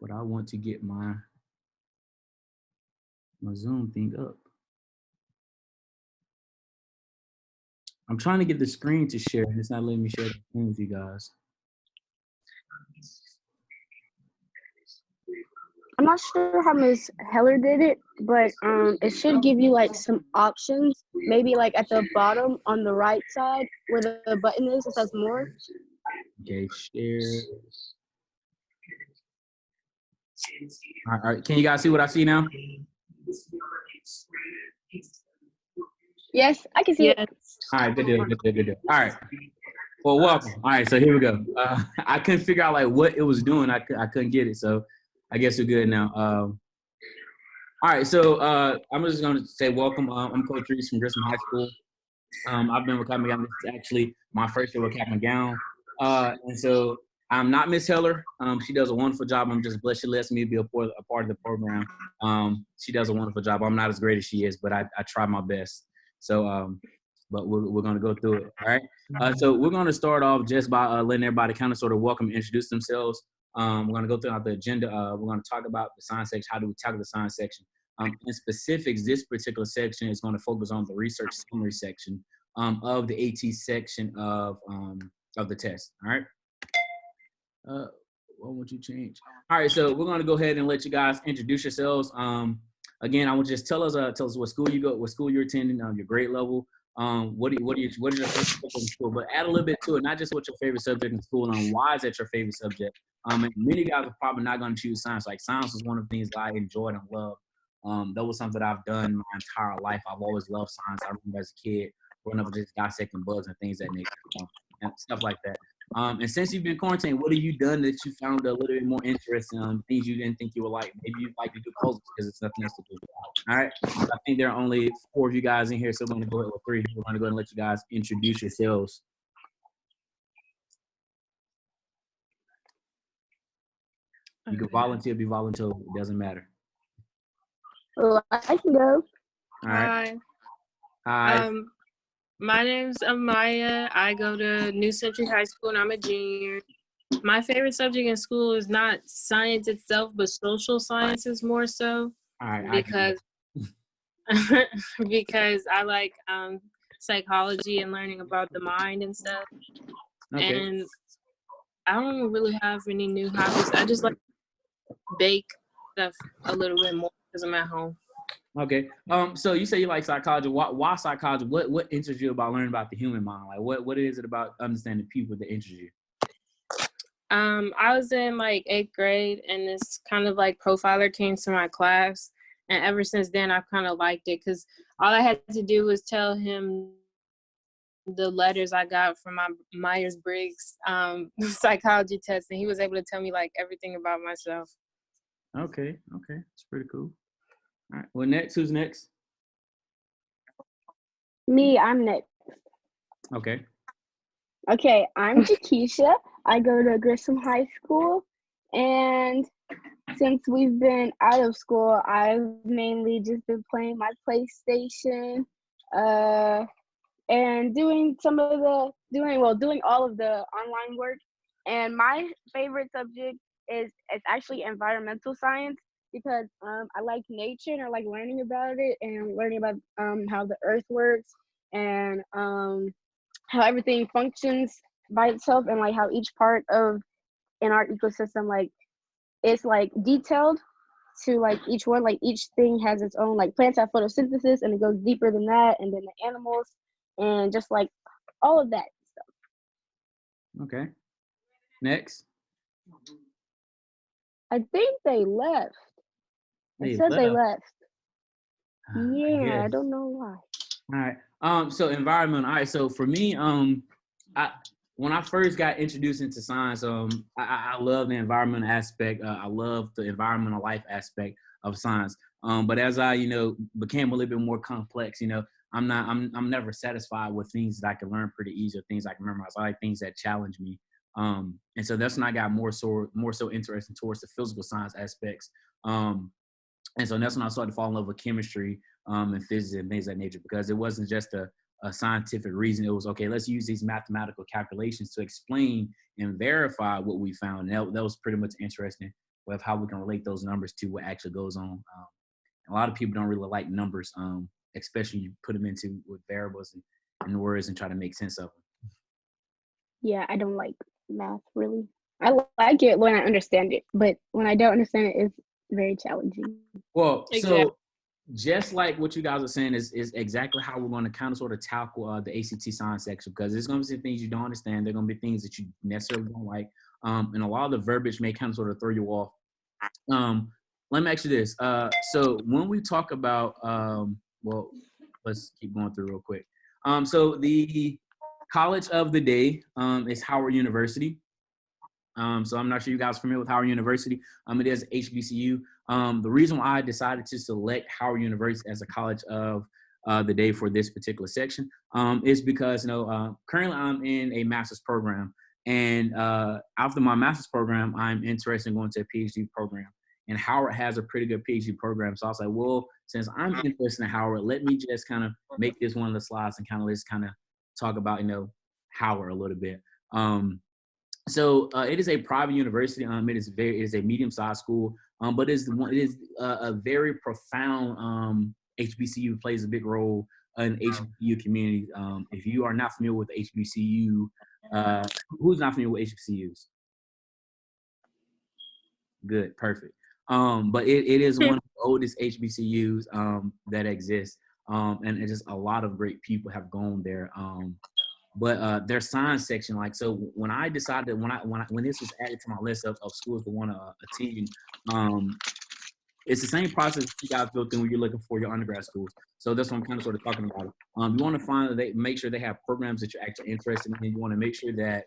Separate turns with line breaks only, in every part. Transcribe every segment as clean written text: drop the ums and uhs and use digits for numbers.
but I want to get my Zoom thing up. I'm trying to get the screen to share, and it's not letting me share the screen with you guys.
I'm not sure how Ms. Heller did it, but it should give you like some options. Maybe like at the bottom on the right side where the button is, it says more.
Okay, share. All right. Can you guys see what I see now?
Yes, I can see it.
All right, good deal, good deal, good deal. All right. Well, welcome. All right, so here we go. I couldn't figure out like what it was doing. I couldn't get it, so I guess we're good now. All right, so I'm just going to say welcome. I'm Coach Reese from Grissom High School. I've been with CAP&GOWN. This is actually my first year with CAP&GOWN. And so I'm not Miss Heller. She does a wonderful job. I'm just blessed she lets me be a part of the program. She does a wonderful job. I'm not as great as she is, but I try my best. So, but we're going to go through it, all right? So we're going to start off just by letting everybody kind of sort of welcome and introduce themselves. We're going to go through the agenda. We're going to talk about the science section. How do we tackle the science section? In specifics, this particular section is going to focus on the research summary section of the AT section of the test. All right. What would you change? All right. So we're going to go ahead and let you guys introduce yourselves. Again, I will just tell us what school you go, what school you're attending, your grade level. What is your favorite subject in school? But add a little bit to it, not just what's your favorite subject in school, and why is that your favorite subject. And many guys are probably not going to choose science. Like science was one of the things that I enjoyed and loved. That was something I've done my entire life. I've always loved science. I remember as a kid growing up just dissecting bugs and things that nature, and stuff like that. And since you've been quarantined, what have you done that you found a little bit more interesting? Things you didn't think you would like. Maybe you like to do puzzles because it's nothing else to do. All right. I think there are only 4 of you guys in here, so we're going to go ahead with 3. We're going to go ahead and let you guys introduce yourselves. You can volunteer, be volunteer. It doesn't matter.
Oh, I can go.
All right.
Hi. My name's Amaya. I go to New Century High School and I'm a junior. My favorite subject in school is not science itself, but social sciences more so.
All right.
Because I like psychology and learning about the mind and stuff. Okay. And I don't really have any new hobbies. I just like bake stuff a little bit more because I'm at home.
Okay. So you say you like psychology. Why psychology? What interests you about learning about the human mind? Like what is it about understanding people that interests you?
I was in like 8th grade and this kind of like profiler came to my class, and ever since then I've kind of liked it because all I had to do was tell him the letters I got from my Myers-Briggs psychology test, and he was able to tell me like everything about myself.
Okay. It's pretty cool. All right. Well, next, who's next?
Me, I'm next.
Okay.
Okay, I'm Jakisha. I go to Grissom High School, and since we've been out of school, I've mainly just been playing my PlayStation, and doing all of the online work. And my favorite subject is actually environmental science because I like nature and I like learning about it and learning about how the earth works and how everything functions by itself and like how each part of in our ecosystem like it's like detailed to like each one, like each thing has its own, like plants have photosynthesis and it goes deeper than that, and then the animals and just like all of that stuff.
Okay. Next.
I think they left. They said they left. Yeah, I don't know why.
All right. So environment. All right. So for me, when I first got introduced into science, I love the environmental aspect. I love the environmental life aspect of science. But as I, became a little bit more complex, I'm never satisfied with things that I can learn pretty easy or things I can memorize. I like things that challenge me. And so that's when I got more so interested towards the physical science aspects. And so that's when I started to fall in love with chemistry and physics and things of that nature, because it wasn't just a scientific reason. It was, okay, let's use these mathematical calculations to explain and verify what we found. And that was pretty much interesting. with how we can relate those numbers to what actually goes on. A lot of people don't really like numbers, especially you put them into with variables and words and try to make sense of them.
Yeah, I don't like math really. I like it when I understand it, but when I don't understand it, it's very challenging.
Well,
Exactly.
so just like what you guys are saying is exactly how we're going to kind of sort of tackle the ACT science section, because there's going to be some things you don't understand. There are going to be things that you necessarily don't like, and a lot of the verbiage may kind of sort of throw you off. Let me ask you this. So when we talk about, well, let's keep going through real quick. So the college of the day is Howard University. So I'm not sure you guys are familiar with Howard University. It is HBCU. The reason why I decided to select Howard University as a college of the day for this particular section is because, currently I'm in a master's program. And after my master's program, I'm interested in going to a PhD program. And Howard has a pretty good PhD program. So I was like, well, since I'm interested in Howard, let me just kind of make this one of the slides and let's talk about, Howard a little bit. So it is a private university. It is a medium-sized school, but it is a very profound HBCU. Plays a big role in HBCU community. If you are not familiar with HBCU, who's not familiar with HBCUs? Good, perfect. But it is one of the oldest HBCUs that exists, and it's just a lot of great people have gone there. But their science section, so when I decided when this was added to my list of schools to want to attend, it's the same process you guys go through when you're looking for your undergrad schools. So that's what I'm kind of sort of talking about. You want to find that make sure they have programs that you're actually interested in. You want to make sure that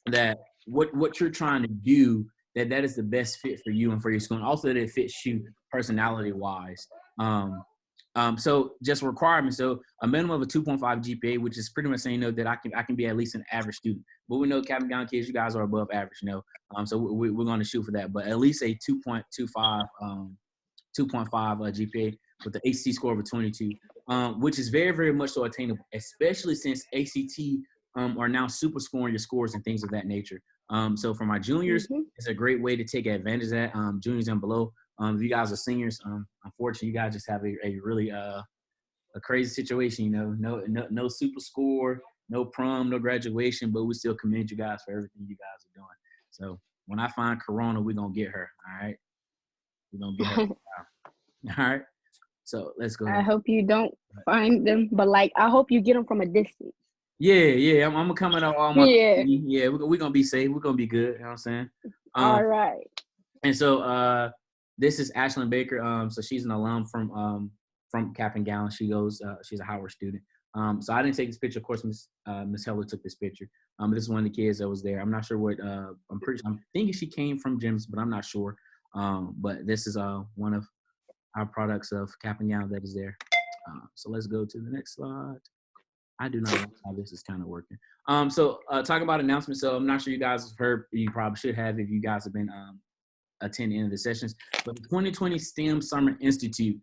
that what you're trying to do that is the best fit for you and for your school, and also that it fits you personality wise. So just requirements. So a minimum of a 2.5 GPA, which is pretty much saying that I can be at least an average student. But we know CAP&GOWN kids, you guys are above average, so we're going to shoot for that. But at least a 2.25, 2.5 GPA with the ACT score of a 22, which is very, very much so attainable, especially since ACT are now super scoring your scores and things of that nature. So for my juniors, it's a great way to take advantage of that. Juniors and below. If you guys are seniors, unfortunately, you guys just have a really a crazy situation. No super score, no prom, no graduation, but we still commend you guys for everything you guys are doing. So when I find Corona, we're gonna get her. All right, we're gonna get her. All right. So let's go ahead.
I hope you don't find them, but I hope you get them from a distance.
Yeah. I'm gonna come out all my.
Yeah.
We're gonna be safe. We're gonna be good. You know what I'm saying?
All right.
And so this is Ashlyn Baker. So she's an alum from CAP&GOWN. She's a Howard student. So I didn't take this picture. Of course, Miss Heller took this picture. This is one of the kids that was there. I'm not sure what. I'm thinking she came from Gems, but I'm not sure. But this is one of our products of CAP&GOWN that is there. So let's go to the next slide. I do not know how this is kind of working. So talking about announcements. So I'm not sure you guys have heard. You probably should have if you guys have been attending any of the sessions. But the 2020 STEM Summer Institute.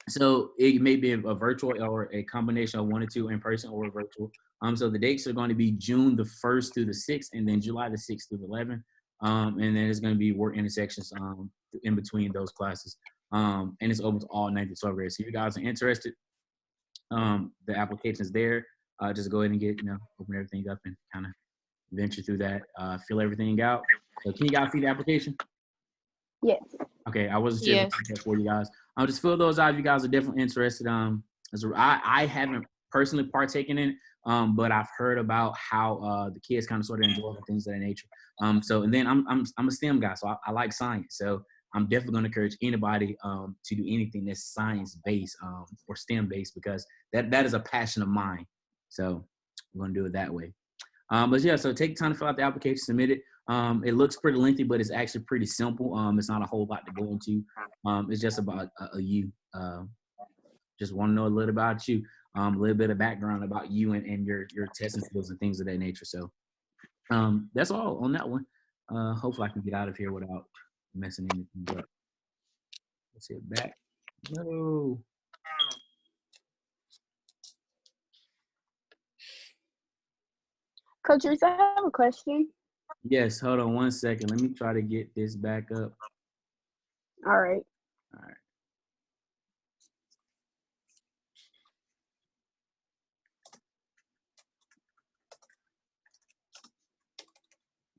So it may be a virtual or a combination of one or two in person or virtual. So the dates are going to be June the 1st through the 6th, and then July the 6th through the 11th. And then it's going to be work intersections in between those classes. And it's open to all 9th to 12th grades. So if you guys are interested, the application is there. Just go ahead and open everything up and kind of venture through that, fill everything out. So can you guys see the application?
Yes.
Okay, I wasn't sure
Yes.
for you guys. I'll just fill those out if you guys are definitely interested. I haven't personally partaken in it, but I've heard about how the kids kind of sort of enjoy things of that nature. So and then I'm a STEM guy, so I like science. So I'm definitely going to encourage anybody to do anything that's science-based or STEM-based, because that is a passion of mine. So I'm going to do it that way. But yeah, so take time to fill out the application, submit it. It looks pretty lengthy, but it's actually pretty simple. It's not a whole lot to go into. It's just about you. Just want to know a little about you, a little bit of background about you and your testing skills and things of that nature. So that's all on that one. Hopefully I can get out of here without messing anything up. Let's hit back. No.
Coach Reese, I have a question.
Yes, hold on one second. Let me try to get this back up.
All right.
All right.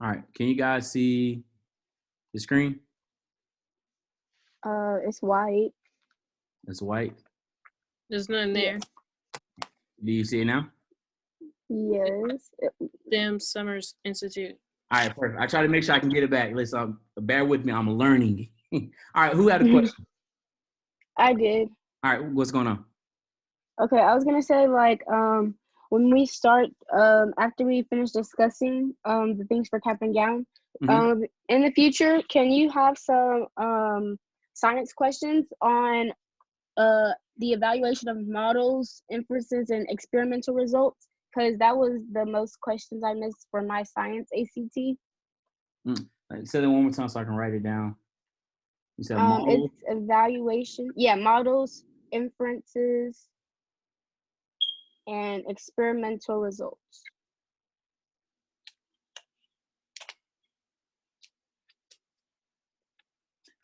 All right. Can you guys see the screen?
It's white.
It's white.
There's nothing there.
Do you see it now?
Yes.
STEM Summers Institute.
All right, perfect. I try to make sure I can get it back. Listen, bear with me. I'm learning. All right, who had a question?
I did.
All right, what's going on?
Okay, I was gonna say like when we start after we finish discussing the things for cap and gown
Mhm.
in the future, can you have some science questions on the evaluation of models, inferences, and experimental results? Because that was the most questions I missed for my science ACT.
Say that one more time so I can write it down. You said model.
It's evaluation, models, inferences, and experimental results.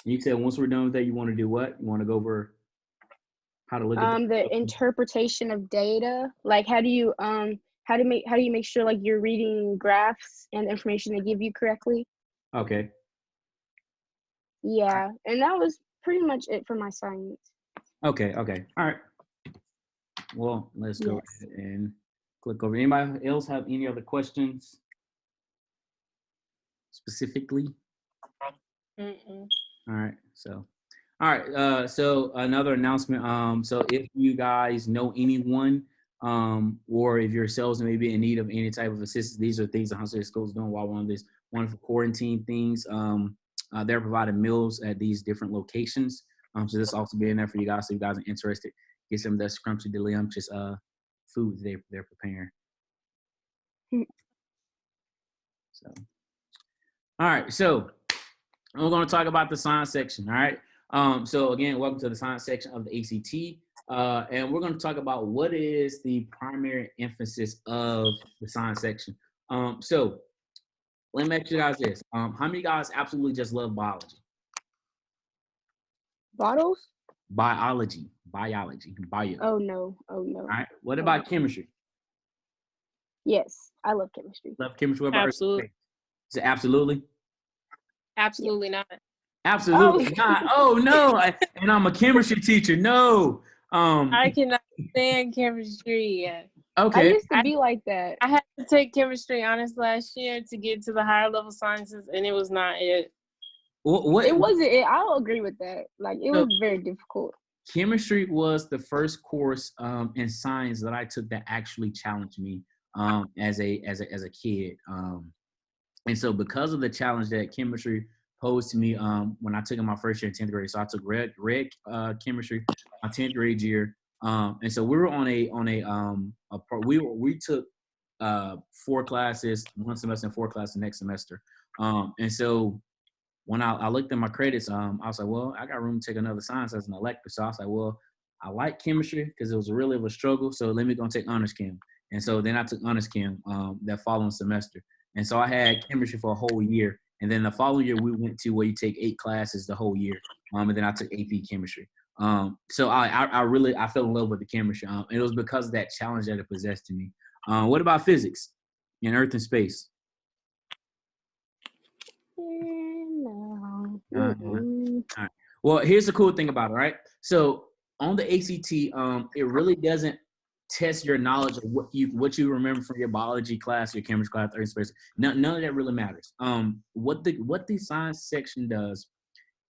You said once we're done with that, you want to do what? You want to go over how to look at
The interpretation of data, like how do you make sure like you're reading graphs and information they give you correctly?
Okay.
Yeah, and that was pretty much it for my science.
Okay. All right. Well, let's go
Yes.
ahead and click over. Anybody else have any other questions specifically?
Mm-mm.
All right. So, all right. So another announcement. So if you guys know anyone, or if yourselves may be in need of any type of assistance, these are things the Huntsville School is doing while we're on this wonderful quarantine things. They're providing meals at these different locations. So this also be in there for you guys. So if you guys are interested, get some of that scrumptious, delicious food they're preparing. So, all right. So we're going to talk about the science section. All right. So again, welcome to the science section of the ACT. And we're going to talk about what is the primary emphasis of the science section. So let me ask you guys this. How many guys absolutely just love biology?
Bottles?
Biology.
Oh no.
All right. What about chemistry?
Yes, I love chemistry.
Love chemistry. What about
Absolutely.
Is it absolutely?
Absolutely not.
Absolutely not. Oh no. And I'm a chemistry teacher. No.
I cannot stand chemistry.
Okay.
I used to be like that.
I had to take chemistry honors last year to get to the higher level sciences, and it was not it.
What
It wasn't it. I'll agree with that. Like it was very difficult.
Chemistry was the first course in science that I took that actually challenged me as a kid. And so because of the challenge that chemistry posed to me when I took it my first year in 10th grade, so I took red chemistry my 10th grade year. And so we were on we took 4 classes one semester and 4 classes the next semester. And so when I looked at my credits, I was like, well, I got room to take another science as an elective. So I was like, well, I like chemistry because it was really of a struggle. So let me go and take honors chem. And so then I took honors chem that following semester. And so I had chemistry for a whole year. And then the following year, we went to where you take 8 classes the whole year. And then I took AP chemistry. So I fell in love with the chemistry. And it was because of that challenge that it possessed to me. What about physics in Earth and space?
No.
All right. Well, here's the cool thing about it, right? So on the ACT, it really doesn't test your knowledge of what you remember from your biology class, your chemistry class, earth space. None of that really matters. What the science section does,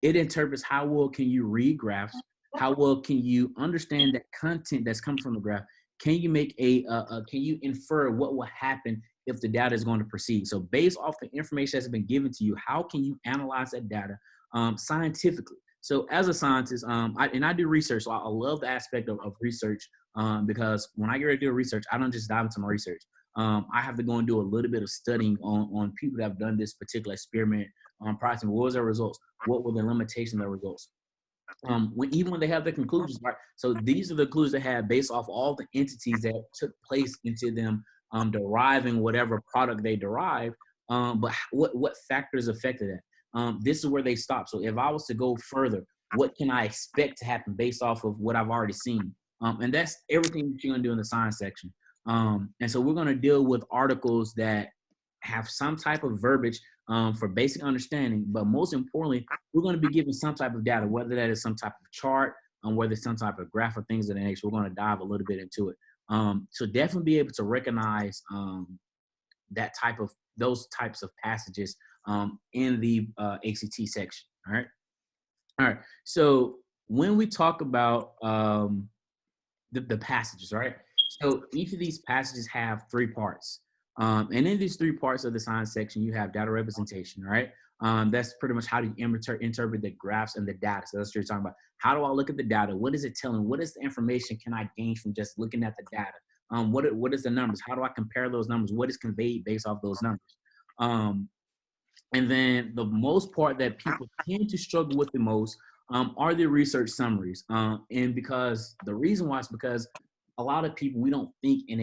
it interprets how well can you read graphs, how well can you understand that content that's coming from the graph. Can you make can you infer what will happen if the data is going to proceed? So based off the information that's been given to you, how can you analyze that data scientifically? So as a scientist, I do research, so I love the aspect of research because when I get ready to do research, I don't just dive into my research. I have to go and do a little bit of studying on people that have done this particular experiment on pricing. What was their results? What were the limitations of the results? Even when they have the conclusions, right? So these are the clues they have based off all the entities that took place into them deriving whatever product they derived. but what factors affected that? This is where they stop. So if I was to go further, what can I expect to happen based off of what I've already seen? And that's everything that you're gonna do in the science section. And so we're gonna deal with articles that have some type of verbiage for basic understanding, but most importantly, we're going to be given some type of data, whether that is some type of chart, whether it's some type of graph or things of that nature. We're going to dive a little bit into it. So definitely be able to recognize those types of passages in the ACT section. All right. So when we talk about the passages, right? So each of these passages have 3 parts. And in these 3 parts of the science section, you have data representation, right? That's pretty much how do you interpret the graphs and the data. So that's what you're talking about. How do I look at the data? What is it telling? What is the information can I gain from just looking at the data? What is the numbers? How do I compare those numbers? What is conveyed based off those numbers? And then the most part that people tend to struggle with the most are the research summaries. And because the reason why is because a lot of people, we don't think in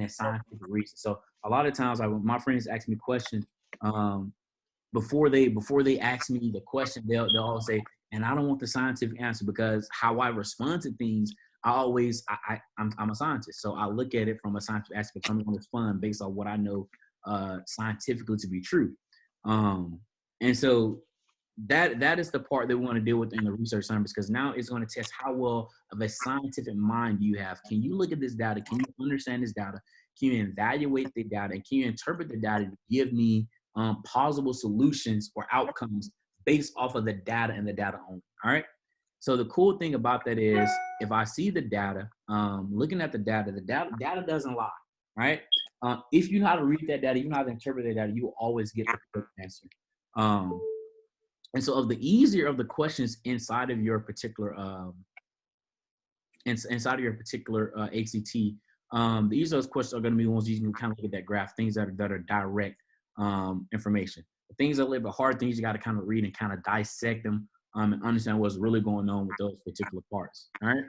a scientific reason. So a lot of times, when my friends ask me questions, before they ask me the question, they'll always say, and I don't want the scientific answer, because how I respond to things, I'm a scientist. So I look at it from a scientific aspect. I'm going to respond based on what I know scientifically to be true. And so that is the part that we want to deal with in the research summary, because now it's going to test how well of a scientific mind you have. Can you look at this data? Can you understand this data? Can you evaluate the data? And can you interpret the data to give me plausible solutions or outcomes based off of the data and the data only? All right. So the cool thing about that is, if I see the data, looking at the data data doesn't lie, right? If you know how to read that data, you know how to interpret that data, you will always get the correct answer. And so of the easier of the questions inside of your particular ACT, the easier those questions are going to be the ones you can kind of look at that graph, things that are direct information. The things that are a little bit hard, things you got to kind of read and kind of dissect them and understand what's really going on with those particular parts. All right.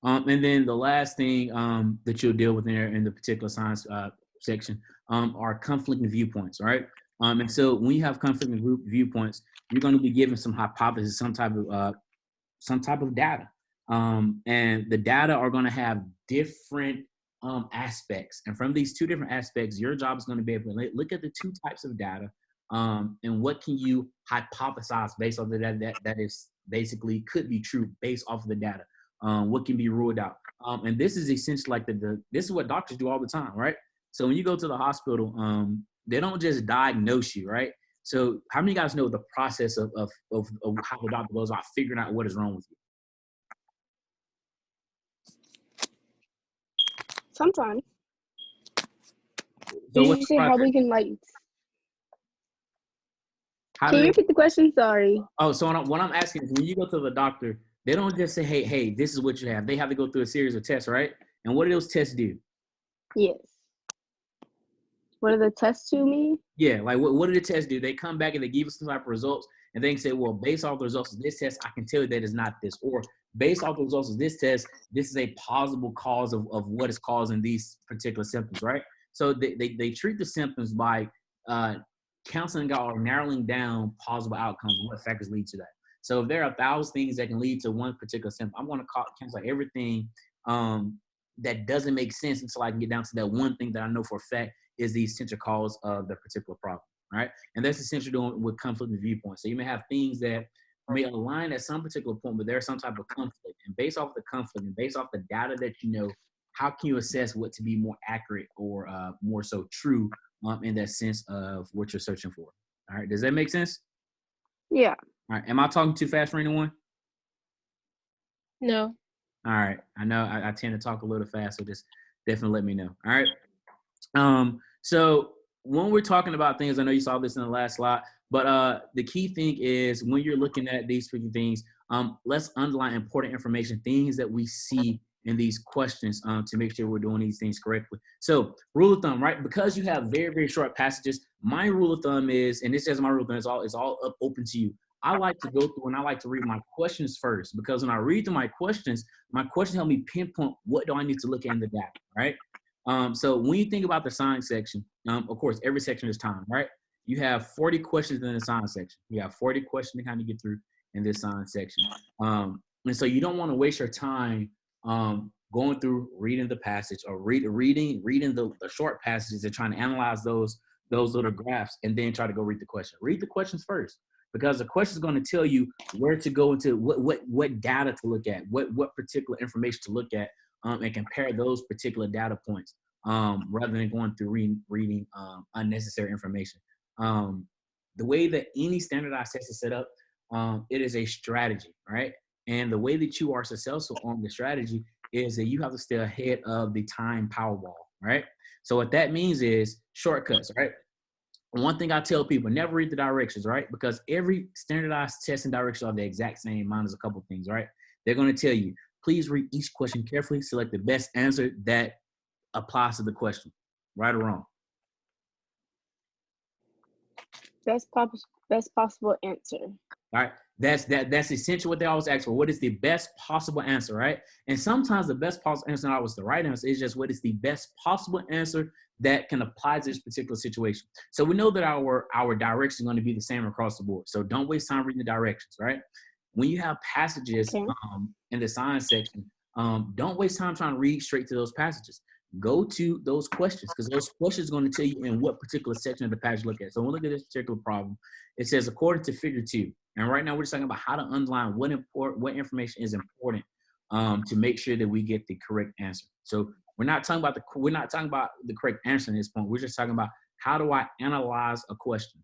And then the last thing that you'll deal with in the particular science section are conflicting viewpoints, right? And so when you have conflicting viewpoints, you're going to be given some hypothesis, some type of data, and the data are going to have different aspects. And from these 2 different aspects, your job is going to be able to look at the 2 types of data, and what can you hypothesize based on the data that is basically could be true based off of the data. What can be ruled out. And this is essentially like this is what doctors do all the time, right? So when you go to the hospital, they don't just diagnose you, right? So how many of you guys know the process of how the doctor goes about figuring out what is wrong with you?
Sometimes.
So
Did
what's
you
the
say how
process?
we can like?
How
Can
do
you
they?
repeat the question? Sorry.
Oh, so what I'm asking is, when you go to the doctor, they don't just say, hey, this is what you have. They have to go through a series of tests, right? And what do those tests do?
Yes. What do the tests to me?
Yeah, like what do the tests do? They come back and they give us some type of results, and they can say, well, based off the results of this test, I can tell you that it's not this. Or based off the results of this test, this is a plausible cause of what is causing these particular symptoms, right? So they treat the symptoms by counseling out or narrowing down plausible outcomes and what factors lead to that. So if there are 1,000 things that can lead to one particular symptom, I'm going to cancel everything that doesn't make sense until I can get down to that one thing that I know for a fact is the essential cause of the particular problem, right? And that's essentially doing with conflicting viewpoints. So you may have things that may align at some particular point, but there's some type of conflict. And based off the conflict and based off the data that you know, how can you assess what to be more accurate or more so true in that sense of what you're searching for? All right, does that make sense?
Yeah.
All right, am I talking too fast for anyone?
No.
All right, I know I tend to talk a little fast, so just definitely let me know. All right. So when we're talking about things, I know you saw this in the last slide, but the key thing is when you're looking at these things, let's underline important information, things that we see in these questions to make sure we're doing these things correctly. So rule of thumb, right? Because you have very, very short passages, my rule of thumb is, and this is my rule of thumb, it's all up open to you. I like to go through and I like to read my questions first, because when I read through my questions help me pinpoint what do I need to look at in the data, right? So when you think about the science section, of course, every section is timed, right? You have 40 questions in the science section. You have 40 questions to kind of get through in this science section. And so you don't want to waste your time going through reading the passage or reading the short passages and trying to analyze those little graphs and then try to go read the question. Read the questions first, because the question is going to tell you where to go into, what data to look at, what particular information to look at, and compare those particular data points, rather than going through reading unnecessary information. The way that any standardized test is set up, it is a strategy, right? And the way that you are successful on the strategy is that you have to stay ahead of the time Powerball, right? So what that means is shortcuts, right? One thing I tell people, never read the directions, right? Because every standardized test and directions are the exact same, minus a couple things, right? They're going to tell you, please read each question carefully, select the best answer that applies to the question, right or wrong.
Best possible answer.
All right. That's essential what they always ask for. What is the best possible answer, right? And sometimes the best possible answer, not what's the right answer, is just what is the best possible answer that can apply to this particular situation. So we know that our directions are going to be the same across the board. So don't waste time reading the directions, right? When you have passages in the science section, don't waste time trying to read straight to those passages. Go to those questions, because those questions are going to tell you in what particular section of the passage you look at. So we'll look at this particular problem. It says, according to figure 2, and right now we're just talking about how to underline what information is important to make sure that we get the correct answer. So we're not talking about the correct answer at this point. We're just talking about how do I analyze a question.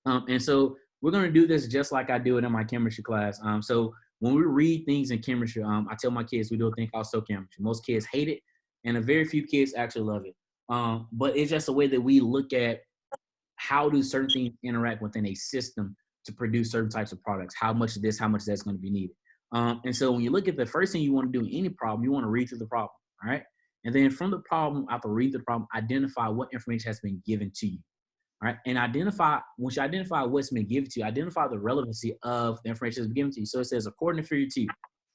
And so we're going to do this just like I do it in my chemistry class. So when we read things in chemistry, I tell my kids we do a thing called stoichiometry. Most kids hate it, and a very few kids actually love it. But it's just a way that we look at how do certain things interact within a system to produce certain types of products. How much of this, how much of that's going to be needed. And so when you look at the first thing you want to do in any problem, you want to read through the problem, all right? And then from the problem, after reading the problem, identify what information has been given to you, all right? And once you identify what's been given to you, identify the relevancy of the information that's been given to you. So it says, according to figure 2.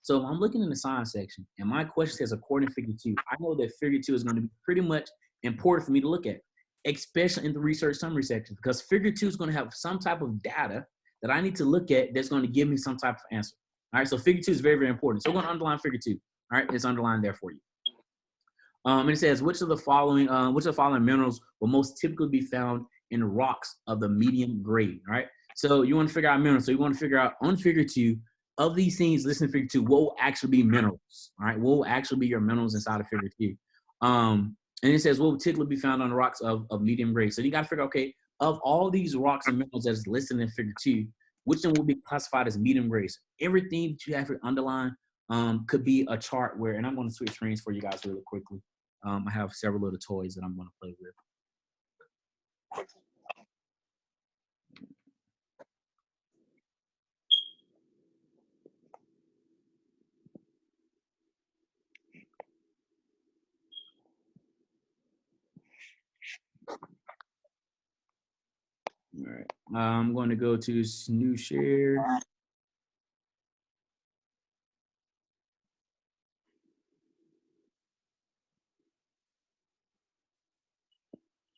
So if I'm looking in the science section and my question says, according to figure 2, I know that figure 2 is going to be pretty much important for me to look at, especially in the research summary section, because figure 2 is going to have some type of data that I need to look at that's going to give me some type of answer. All right, so figure 2 is very, very important. So we're going to underline figure 2. All right, it's underlined there for you. And it says, which of the following minerals will most typically be found in rocks of the medium grade? All right, so you want to figure out minerals. So you want to figure out on figure 2, of these things, listen to figure 2, what will actually be minerals? All right, what will actually be your minerals inside of figure 2? And it says, what will typically be found on the rocks of medium grade? So you got to figure, okay, of all these rocks and minerals that's listed in figure 2, which one will be classified as medium grade? So everything that you have to underline could be a chart where, and I'm going to switch screens for you guys really quickly. I have several little toys that I'm going to play with. All right, I'm going to go to new share.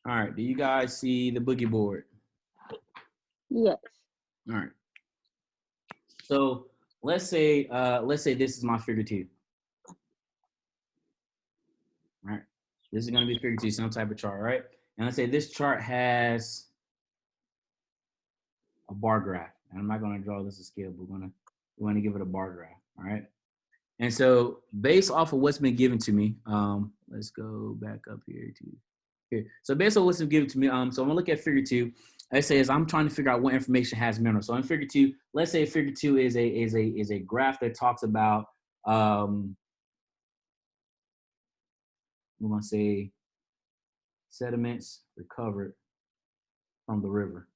All right, do you guys see the boogie board?
Yes.
All right. So let's say this is my figure 2. All right, this is going to be figure 2, some type of chart, right? And let's say this chart has a bar graph. And I'm not going to draw this to scale, but we're going to give it a bar graph. All right. And so based off of what's been given to me, let's go back up here to here. So based on what's been given to me, so I'm gonna look at figure 2. It says I'm trying to figure out what information has minerals. So in figure 2, let's say figure 2 is a graph that talks about we're gonna say sediments recovered from the river.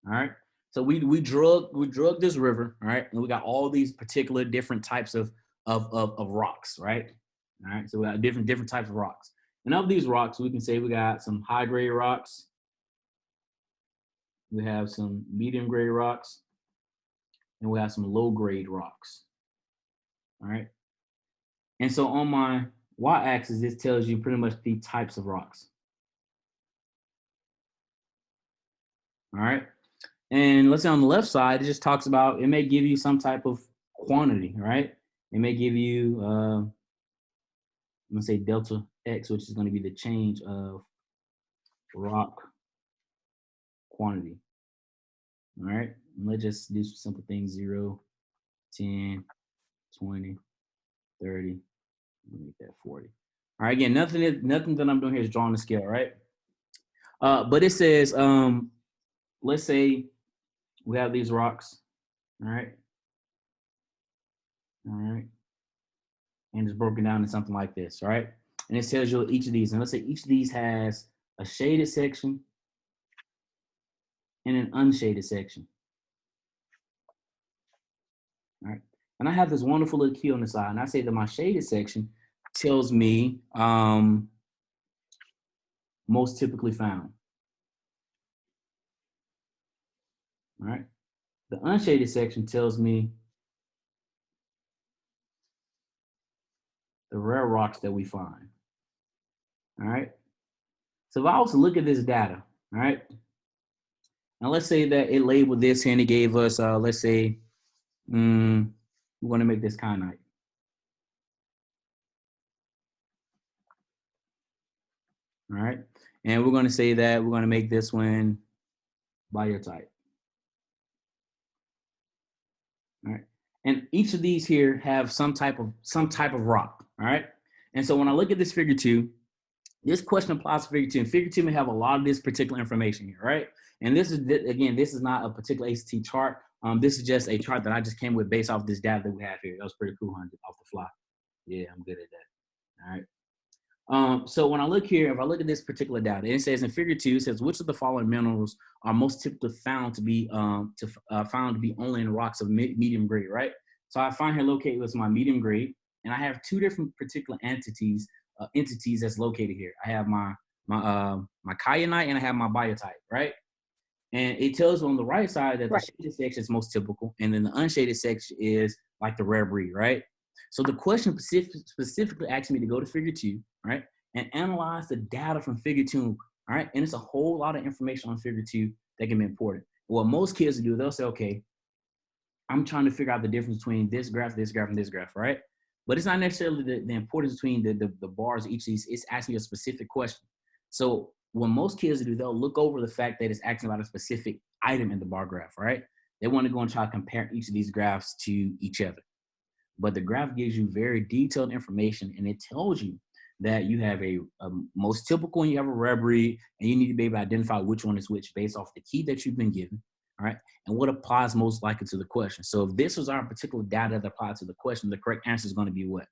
All right. So we drug this river, all right, and we got all these particular different types of rocks, right? All right. So we got different types of rocks. And of these rocks, we can say we got some high grade rocks. we have some medium grade rocks, and we have some low grade rocks. All right. And so on my y-axis, this tells you pretty much the types of rocks. All right. And let's say on the left side, it just talks about, it may give you some type of quantity, right? It may give you, I'm gonna say delta X, which is gonna be the change of rock quantity. All right. And let's just do some simple things, 0, 10, 20, 30, make that 40. All right, again, nothing that I'm doing here is drawing the scale, right? But it says, let's say we have these rocks, all right? All right. And it's broken down in something like this, all right? And it tells you each of these, and let's say each of these has a shaded section and an unshaded section. All right. And I have this wonderful little key on the side, and I say that my shaded section tells me most typically found. All right. The unshaded section tells me the rare rocks that we find. All right. So if I was to look at this data, all right, now let's say that it labeled this here and it gave us, let's say, we want to make this kyanite. All right. And we're going to say that we're going to make this one biotite. All right. And each of these here have some type of rock. All right. And so when I look at this figure 2, this question applies to figure 2. And figure 2 may have a lot of this particular information here, right? And this is, again, this is not a particular ACT chart. This is just a chart that I just came with based off this data that we have here. That was pretty cool, off the fly. Yeah, I'm good at that. All right. So when I look here, if I look at this particular data, it says in figure 2, it says which of the following minerals are most typically found to be only in rocks of medium grade, right? So I find here located was my medium grade, and I have 2 different particular entities that's located here. I have my kyanite and I have my biotite, right? And it tells on the right side that the shaded section is most typical, and then the unshaded section is like the rare breed, right? So the question specifically asked me to go to figure 2, right, and analyze the data from figure 2, all right? And it's a whole lot of information on figure 2 that can be important. What most kids do, they'll say, okay, I'm trying to figure out the difference between this graph, and this graph, right? But it's not necessarily the importance between the bars of each of these. It's asking a specific question. So what most kids do, they'll look over the fact that it's asking about a specific item in the bar graph, right? They want to go and try to compare each of these graphs to each other. But the graph gives you very detailed information, and it tells you that you have a most typical and you have a rare breed, and you need to be able to identify which one is which based off the key that you've been given, all right, and what applies most likely to the question. So if this was our particular data that applies to the question, the correct answer is going to be what?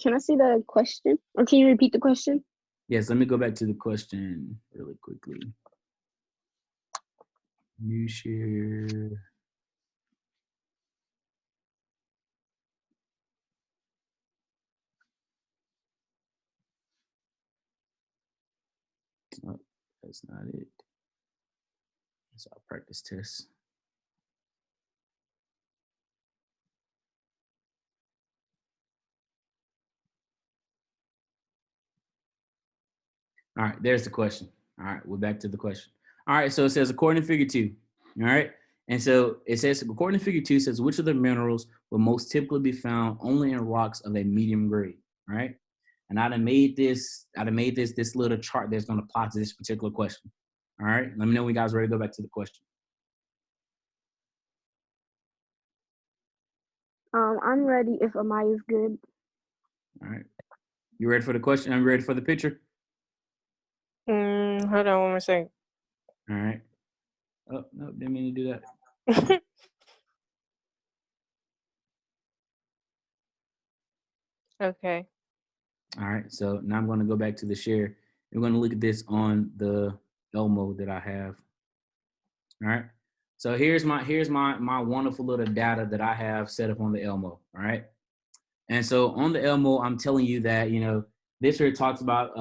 Can I see the question? Or can you repeat the question?
Yes, let me go back to the question really quickly. You share. Oh, that's not it. That's our practice test. All right, there's the question. All right, we're back to the question. All right, so it says according to figure 2, all right? And so it says, according to figure 2, it says which of the minerals will most typically be found only in rocks of a medium grade, right? And I'd have made this little chart that's going to apply to this particular question. All right, let me know when you guys are ready to go back to the question.
I'm ready if Amaya's good.
All right, you ready for the question? I'm ready for the picture.
Hold on one more second.
All right. Oh, no, didn't mean to do that.
Okay.
All right, so now I'm going to go back to the share. We're going to look at this on the Elmo that I have. All right, so here's my wonderful little data that I have set up on the Elmo. All right, and so on the Elmo, I'm telling you that this here talks about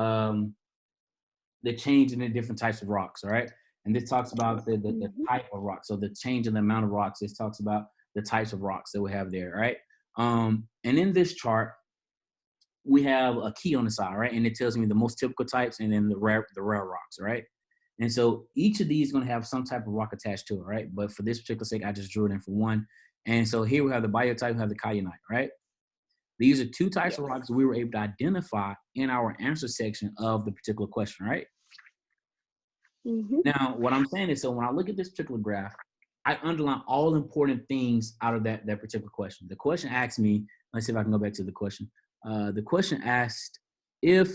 the change in the different types of rocks, all right? And this talks about the type of rock. So the change in the amount of rocks. This talks about the types of rocks that we have there, right? And in this chart, we have a key on the side, right? And it tells me the most typical types and then the rare rocks, right? And so each of these is going to have some type of rock attached to it, right? But for this particular sake, I just drew it in for one. And so here we have the biotype, we have the kyanite, right? These are two types of rocks we were able to identify in our answer section of the particular question, right? Now, what I'm saying is, so when I look at this particular graph, I underline all important things out of that particular question. The question asked me, let's see if I can go back to the question. The question asked if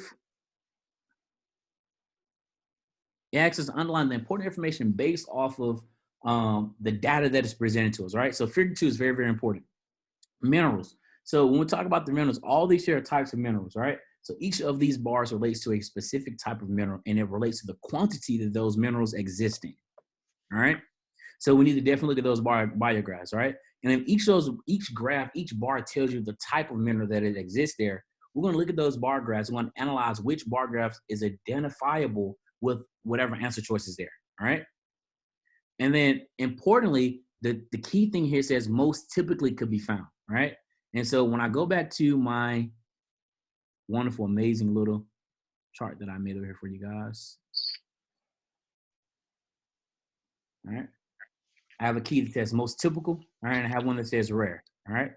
it asks us to underline the important information based off of the data that is presented to us, right? So figure 2 is very, very important. Minerals. So when we talk about the minerals, all these here are types of minerals, right? So each of these bars relates to a specific type of mineral, and it relates to the quantity that those minerals exist in, all right? So we need to definitely look at those biographs, right? And then each graph, each bar tells you the type of mineral that it exists there. We're going to look at those bar graphs. We're going to analyze which bar graphs is identifiable with whatever answer choice is there, all right? And then importantly, the key thing here says most typically could be found, right? And so when I go back to my wonderful, amazing little chart that I made over here for you guys, all right? I have a key that says most typical, all right? And I have one that says rare, all right?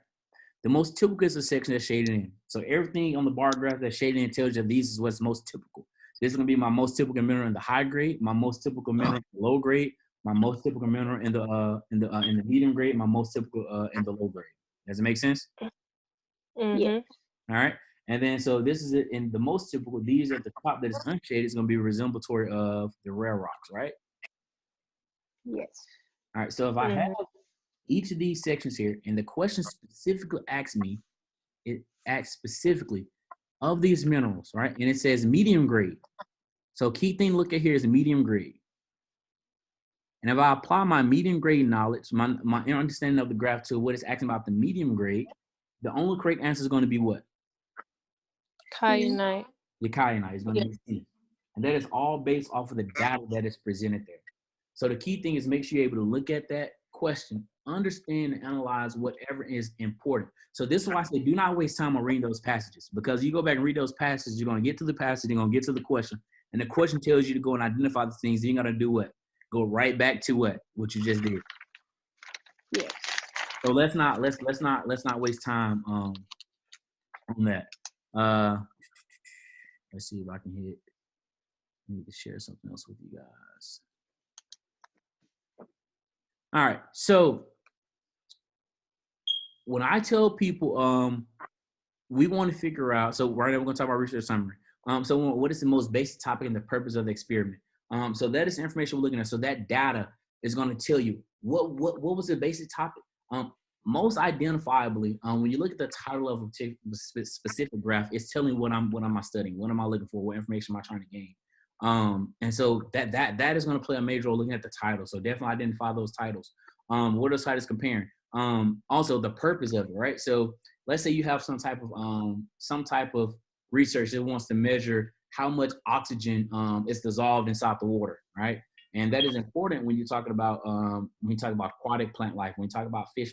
The most typical is the section that's shaded in. So everything on the bar graph that's shaded in tells you these is what's most typical. This is gonna be my most typical mineral in the high grade, my most typical mineral in the low grade, my most typical mineral in the medium grade, my most typical in the low grade. Does it make sense?
Yeah.
All right. And then so this is it in the most typical. These at the top that is unshaded is gonna be resemblatory of the rare rocks, right?
Yes.
All right. So if I have each of these sections here, and the question specifically asks me, it asks specifically of these minerals, right? And it says medium grade. So key thing to look at here is medium grade. And if I apply my medium grade knowledge, my understanding of the graph to what it's asking about the medium grade, the only correct answer is going to be what?
Kyanite.
The kyanite is going to be C. And that is all based off of the data that is presented there. So the key thing is make sure you're able to look at that question, understand and analyze whatever is important. So this is why I say do not waste time on reading those passages, because you go back and read those passages, you're going to get to the passage, you're going to get to the question, and the question tells you to go and identify the things. You're going to do what? Go right back to what you just did.
Yeah.
So let's not waste time on that. Let's see if I can hit. I need to share something else with you guys. All right. So when I tell people, we want to figure out. So right now we're going to talk about research summary. So what is the most basic topic and the purpose of the experiment? So that is the information we're looking at. So that data is going to tell you what was the basic topic. Most identifiably, when you look at the title of a specific graph, it's telling what am I studying, what am I looking for, what information am I trying to gain. And so that is going to play a major role looking at the title. So definitely identify those titles. What are those titles comparing? Also the purpose of it, right? So let's say you have some type of research that wants to measure how much oxygen is dissolved inside the water, right? And that is important when you're talking about aquatic plant life. When you talk about fish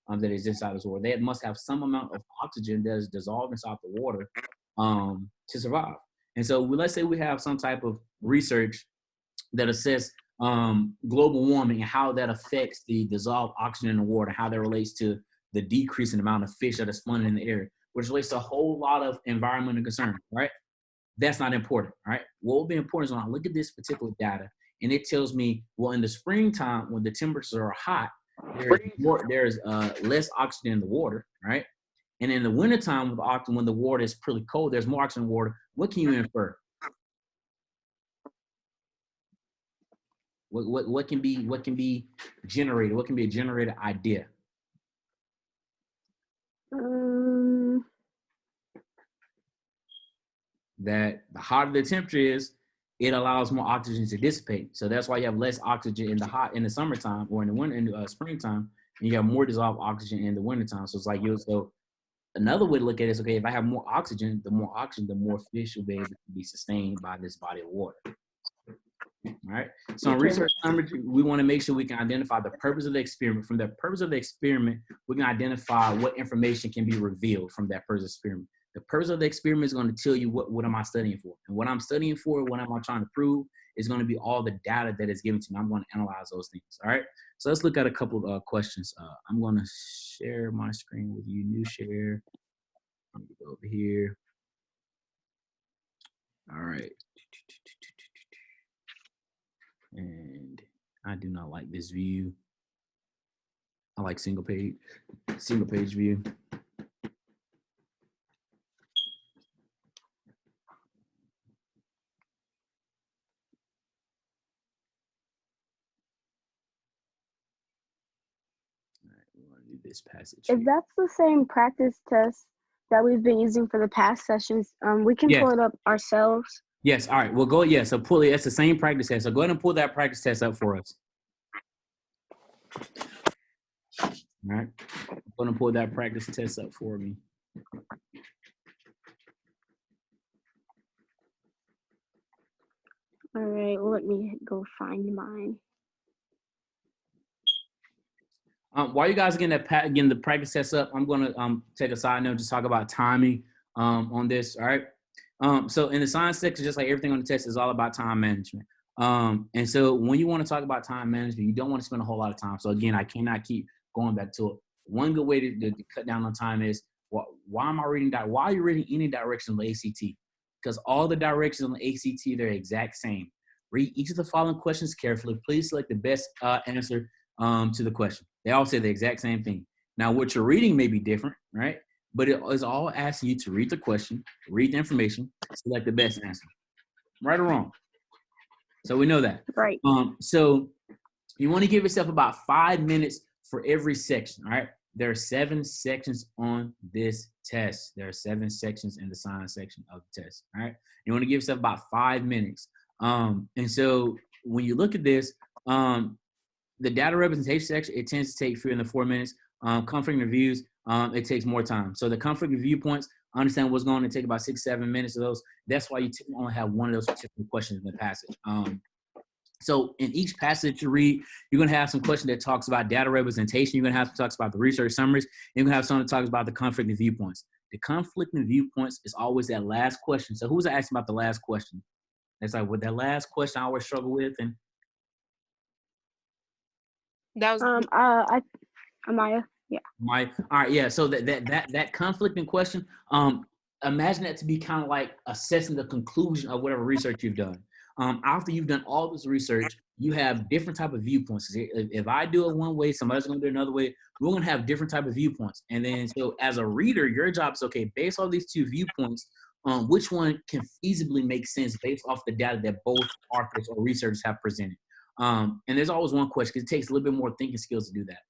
that is inside the water, they must have some amount of oxygen that is dissolved inside the water to survive. And so let's say we have some type of research that assess global warming and how that affects the dissolved oxygen in the water, how that relates to the decrease in the amount of fish that is spawning in the air, which relates to a whole lot of environmental concern, right? That's not important, right? What will be important is when I look at this particular data and it tells me, well, in the springtime, when the temperatures are hot, there's less oxygen in the water, right? And in the wintertime, when the water is pretty cold, there's more oxygen in the water. What can you infer? What can be generated? What can be a generated idea? That the hotter the temperature is, it allows more oxygen to dissipate. So that's why you have less oxygen in the summertime or in the springtime, and you have more dissolved oxygen in the wintertime. So it's like another way to look at it is, okay, if I have more oxygen, the more fish will be able to be sustained by this body of water. All right. So in research summary, we want to make sure we can identify the purpose of the experiment. From the purpose of the experiment, we can identify what information can be revealed from that purpose of the experiment. The purpose of the experiment is going to tell you what am I studying for. And what I'm studying for, what am I trying to prove, is going to be all the data that is given to me. I'm going to analyze those things. All right. So let's look at a couple of questions. I'm going to share my screen with you. New share. Let me go over here. All right. And I do not like this view. I like single page view. All right, we want to do this passage.
If that's the same practice test that we've been using for the past sessions, we can pull it up ourselves.
Yes. All right. Well, go. Yeah. So pull it. That's the same practice test. So go ahead and pull that practice test up for us. All right. I'm going to pull that practice test up for me.
All right. Well, let me go find mine.
While you guys are getting the practice test up, I'm going to take a side note, just talk about timing on this. All right. So in the science section, just like everything on the test, is all about time management. And so when you want to talk about time management, you don't want to spend a whole lot of time. So again, I cannot keep going back to it. One good way to cut down on time is, why am I reading that? Why are you reading any direction on the ACT? Because all the directions on the ACT, they're exact same. Read each of the following questions carefully. Please select the best answer to the question. They all say the exact same thing. Now, what you're reading may be different, right? But it is all asking you to read the question, read the information, select the best answer. Right or wrong? So we know that.
Right.
So you want to give yourself about 5 minutes for every section, all right? There are 7 sections on this test. There are 7 sections in the science section of the test, all right? You want to give yourself about 5 minutes. And so when you look at this, the data representation section, it tends to take 3 to 4 minutes. Comforting the views, it takes more time. So the comforting viewpoints, understand what's going to take about 6-7 minutes of those. That's why you only have one of those particular questions in the passage. So in each passage you read, you're going to have some questions that talks about data representation. You're going to have some talks about the research summaries. You're going to have some that talks about the conflicting viewpoints. The conflicting viewpoints is always that last question. So who's asking about the last question? It's like, with that last question I always struggle with. And
that was
Amaya. Yeah.
All right. Yeah. So that conflicting question, imagine that to be kind of like assessing the conclusion of whatever research you've done. After you've done all this research, you have different type of viewpoints. If I do it one way, somebody's going to do it another way. We're going to have different type of viewpoints. And then, so as a reader, your job is, okay, based on these 2 viewpoints, which one can feasibly make sense based off the data that both authors or researchers have presented. And there's always one question, because it takes a little bit more thinking skills to do that.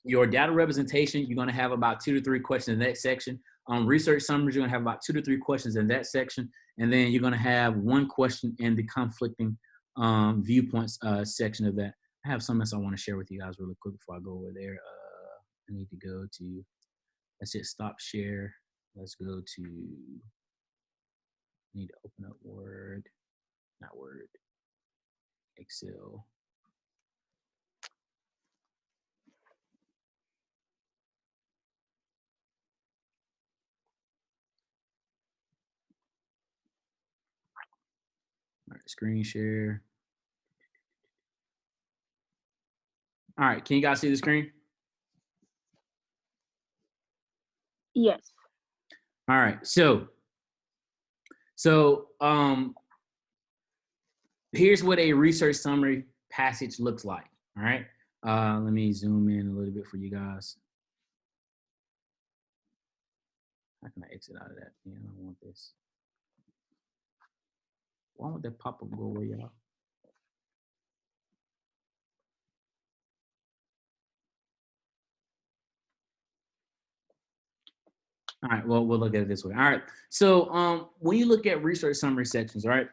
Your data representation, you're going to have about 2 to 3 questions in that section. Research summaries, you're going to have about 2 to 3 questions in that section. And then you're going to have 1 question in the conflicting viewpoints section of that. I have something else I want to share with you guys really quick before I go over there. I need to go to, let's hit stop share. Let's go to, I need to open up Word, not Word, Excel. All right, screen share. All right, can you guys see the screen?
Yes.
All right, so here's what a research summary passage looks like. All right, let me zoom in a little bit for you guys. How can I exit out of that? Yeah, I don't want this. Why would that pop-up go away, y'all? All right, well, we'll look at it this way. All right, so when you look at research summary sections, all right,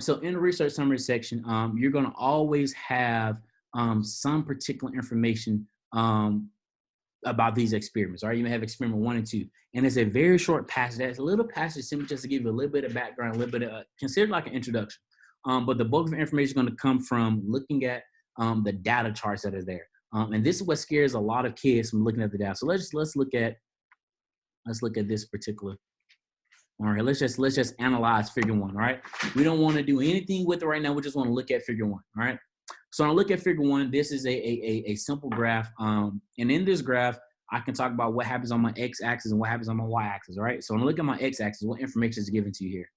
so in the research summary section, you're going to always have some particular information about these experiments. All right, you may have experiment 1 and 2, and it's a very short passage. That's a little passage simply just to give you a little bit of background, a little bit of consider like an introduction. But the bulk of information is going to come from looking at the data charts that are there. And this is what scares a lot of kids from looking at the data. So let's look at this particular. All right, let's just analyze figure 1. All right, we don't want to do anything with it right now. We just want to look at figure 1. All right. So when I look at figure 1, this is a simple graph. And in this graph, I can talk about what happens on my x-axis and what happens on my y-axis. All right. So when I look at my x-axis, what information is given to you here?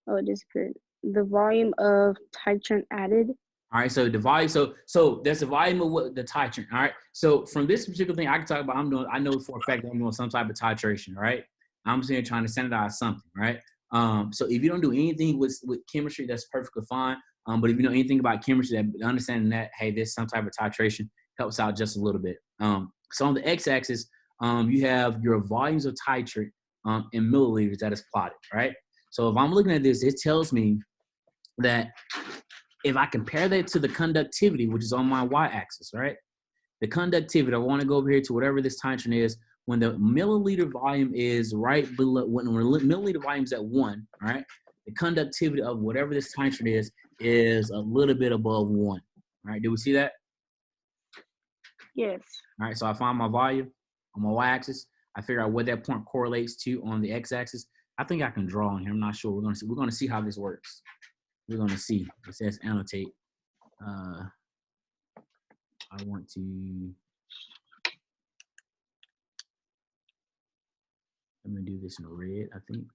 It disappeared. The volume of titrant added.
All right, so the volume, so that's the volume of what the titrant. All right, so from this particular thing, I can talk about. I know for a fact that I'm doing some type of titration. Right, I'm sitting trying to standardize something. Right, so if you don't do anything with chemistry, that's perfectly fine. But if you know anything about chemistry, that understanding that hey, there's some type of titration helps out just a little bit. So on the x-axis, you have your volumes of titrant in milliliters that is plotted. Right, so if I'm looking at this, it tells me that if I compare that to the conductivity, which is on my y-axis, right? The conductivity, I want to go over here to whatever this titrant is. When the milliliter volume is right below, when milliliter volume is at 1, right? The conductivity of whatever this titrant is a little bit above 1. All right, do we see that?
Yes.
All right, so I find my volume on my y-axis. I figure out what that point correlates to on the x-axis. I think I can draw on here. I'm not sure. We're gonna see how this works. We're going to see. It says annotate. I want to. I'm going to do this in red, I think.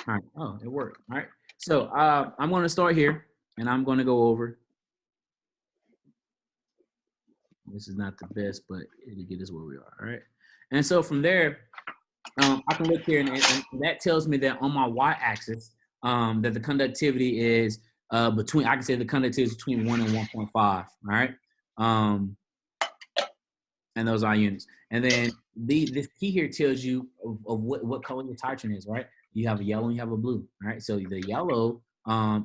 All right. Oh, it worked. All right. So I'm going to start here, and I'm going to go over. This is not the best, but it'll get us where we are. All right. And so from there, I can look here, and that tells me that on my y-axis, that the conductivity is between, I can say the conductivity is between 1 and 1.5, all right? And those are units. And then this key here tells you of what color your titrant is, right? You have a yellow and you have a blue, all right? So the yellow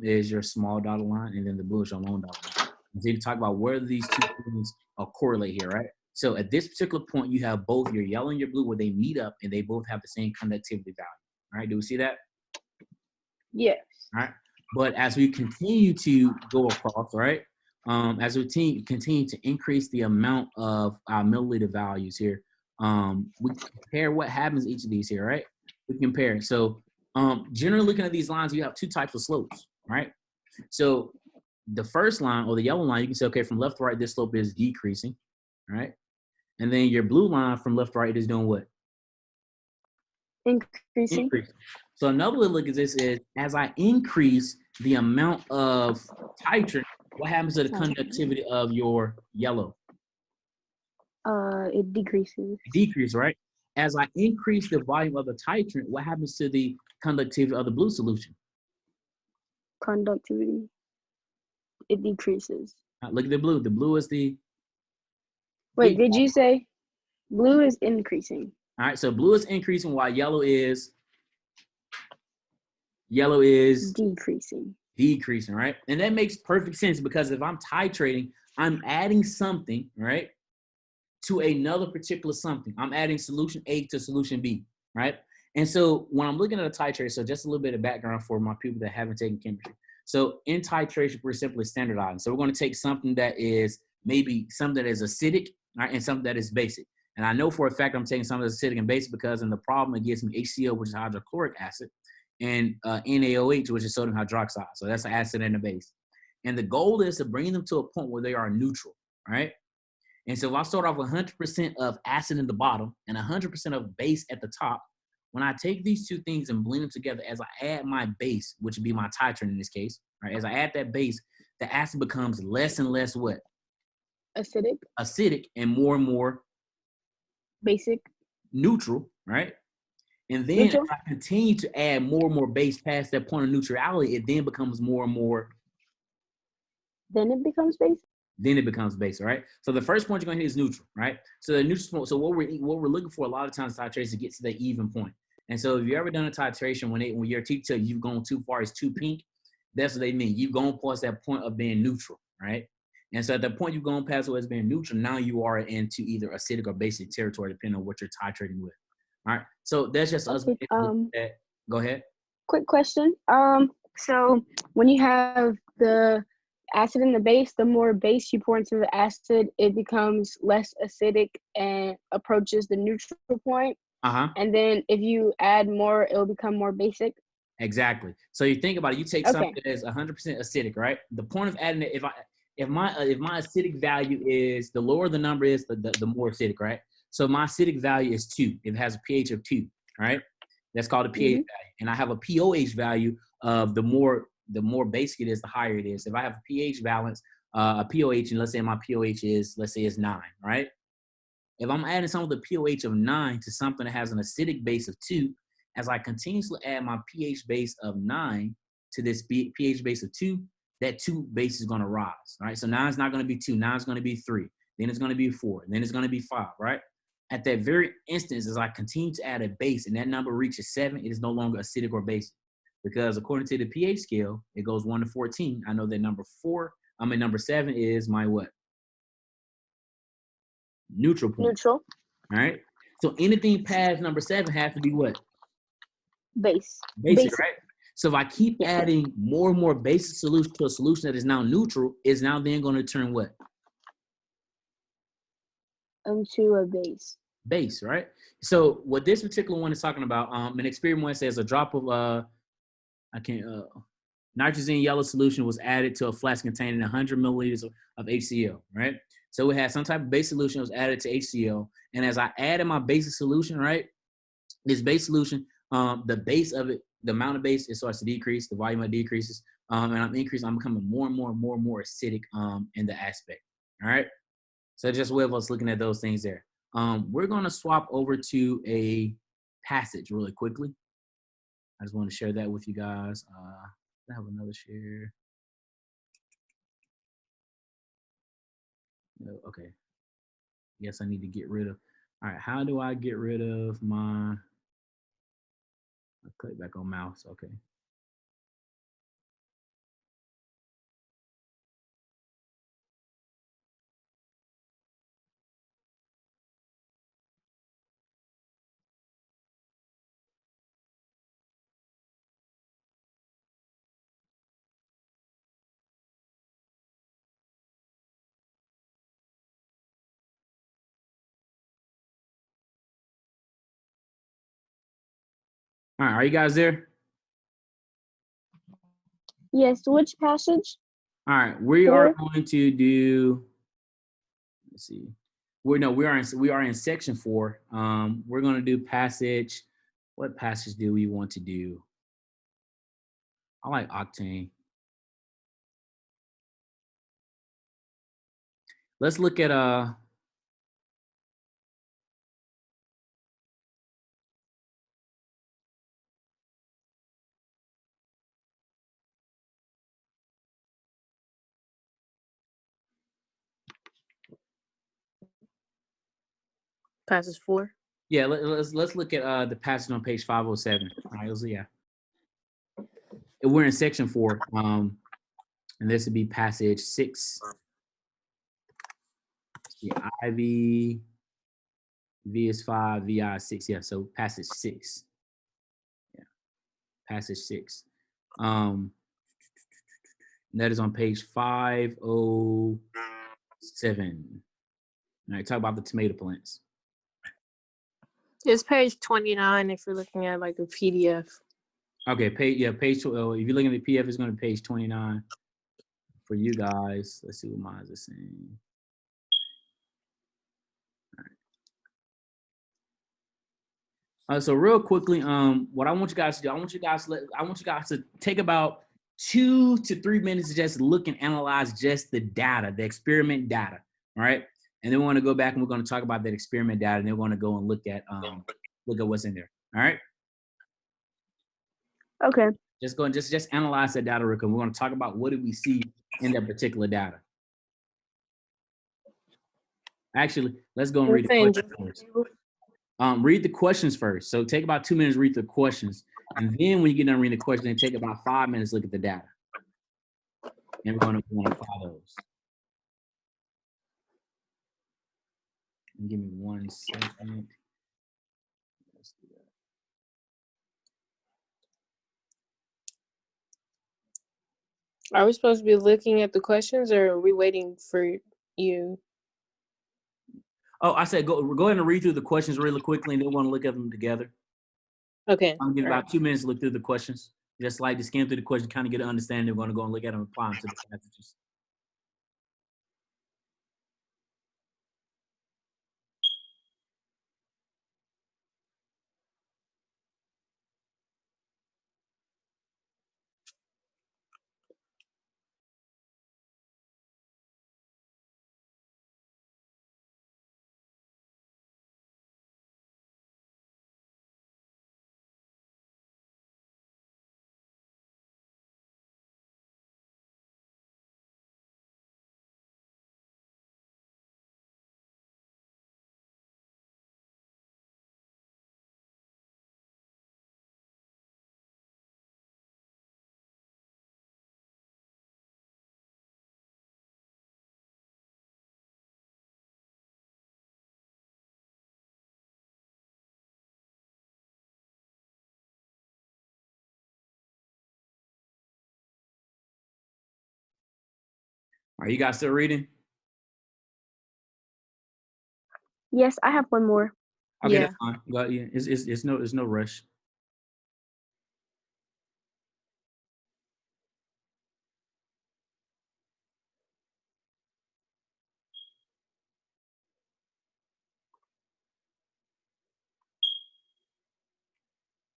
is your small dotted line, and then the blue is your long dotted line. And so you talk about where these two things correlate here, right? So at this particular point, you have both your yellow and your blue where they meet up, and they both have the same conductivity value. All right, do we see that?
Yes.
All right. But as we continue to go across, right, as we continue to increase the amount of our milliliter values here, we compare what happens to each of these here, right? We compare. So generally looking at these lines, you have 2 types of slopes, right? So the first line, or the yellow line, you can say, okay, from left to right, this slope is decreasing, right? And then your blue line from left to right is doing what?
Increasing.
So another way to look at this is, as I increase the amount of titrant, what happens to the conductivity of your yellow?
It decreases.
Decrease, right? As I increase the volume of the titrant, what happens to the conductivity of the blue solution?
Conductivity. It decreases.
Look at the blue. The blue is the.
Wait, did you say blue is increasing?
All right, so blue is increasing while yellow is decreasing. Decreasing, right? And that makes perfect sense, because if I'm titrating, I'm adding something, right, to another particular something. I'm adding solution A to solution B, right? And so when I'm looking at a titrator, so just a little bit of background for my people that haven't taken chemistry. So in titration, we're simply standardizing. So we're going to take something that is maybe something that is acidic, right, and something that is basic. And I know for a fact I'm taking something that's acidic and basic, because in the problem it gives me HCl, which is hydrochloric acid, and NaOH, which is sodium hydroxide. So that's an acid and a base. And the goal is to bring them to a point where they are neutral, right? And so if I start off with 100% of acid in the bottom and 100% of base at the top, when I take these two things and blend them together, as I add my base, which would be my titrant in this case, right? As I add that base, the acid becomes less and less what?
Acidic.
Acidic, and more
basic.
Neutral, right? And then if I continue to add more and more base past that point of neutrality, it then becomes more and more.
Then it becomes basic.
Then it becomes basic, right? So the first point you're gonna hit is neutral, right? So the neutral. So what we're looking for a lot of times in titration is to get to the even point. And so if you ever done a titration when your teacher tells you you've gone too far, it's too pink, That's what they mean. You've gone past that point of being neutral, right? And so at the point you've gone past what's being neutral, now you are into either acidic or basic territory, depending on what you're titrating with. All right. So that's just us.
Okay,
Go ahead.
quick question. So when you have the acid and the base, the more base you pour into the acid, it becomes less acidic and approaches the neutral point. And then if you add more, it'll become more basic.
Exactly. So you think about it. You take
Okay.
something that's 100% acidic, right? The point of adding it, if my acidic value is, the lower the number is, the more acidic, right? So my acidic value is 2. It has a pH of 2, right? That's called a pH value. And I have a pOH value of the more basic it is, the higher it is. If I have a pH balance, a pOH, and let's say my pOH is, let's say it's 9, right? If I'm adding something with a pOH of 9 to something that has an acidic base of 2, as I continuously add my pH base of 9 to this pH base of 2, that 2 base is going to rise, right? So 9 is not going to be 2. 9 is going to be 3. Then it's going to be 4. Then it's going to be 5, right? At that very instance, as I continue to add a base and that number reaches 7, it is no longer acidic or basic. Because according to the pH scale, it goes 1 to 14. I know that number 7 is my what? Neutral point.
Neutral.
All right. So anything past number 7 has to be what?
Basic,
right? So if I keep adding more and more basic solution to a solution that is now neutral, is now then going to turn what?
Into a base.
Base, right? So what this particular one is talking about, an experiment says a drop of nitrogen yellow solution was added to a flask containing 100 milliliters of HCl, right? So it had some type of base solution that was added to HCl, and as I added my basic solution, right, this base solution, the base of it, the amount of base, it starts to decrease, the volume decreases, and I'm becoming more and more acidic in the aspect. All right. So just a way of us looking at those things there. We're gonna swap over to a passage really quickly. I just want to share that with you guys. I have another share. No, okay. Yes, I need to get rid of. All right, how do I get rid of my? I'll click back on mouse. Okay. All right, are you guys there?
Yes. Which passage?
All right, we are going to do. Let's see. We are in section 4. We're going to do passage. What passage do we want to do? I like octane. Let's look at
Passage 4.
Yeah, let's look at the passage on page 507. All right, yeah. We're in section 4, and this would be passage 6. The IV, V is 5, VI is 6. Yeah, so passage 6. Yeah, passage 6. That is on page 507. All right, talk about the tomato plants.
It's page 29 if you're looking at like a PDF.
Okay, page 2. If you're looking at the PDF, it's going to be page 29 for you guys. Let's see what mine is saying. All right. So real quickly, what I want you guys to do, I want you guys to take about 2 to 3 minutes to just look and analyze just the data, the experiment data, all right? And then we want to go back and we're going to talk about that experiment data, and then we're going to go and look at what's in there. All right.
Okay.
Just go and just analyze that data real quick. We're going to talk about what did we see in that particular data. Actually, let's go and read the questions first. Read the questions first. So take about 2 minutes, read the questions. And then when you get done reading the question, then take about 5 minutes, look at the data. And we're gonna apply those. Give me 1 second. Let's do that.
Are we supposed to be looking at the questions, or are we waiting for you?
Oh, I said go ahead and read through the questions really quickly, and then we're gonna look at them together.
Okay.
I'm gonna give you
all
about 2 minutes to look through the questions. Just like to scan through the questions, kind of get an understanding. We're gonna go and look at them and apply them to the passages. Are you guys still reading?
Yes, I have one more.
Okay,
Yeah.
that's fine. Go, yeah, it's no rush.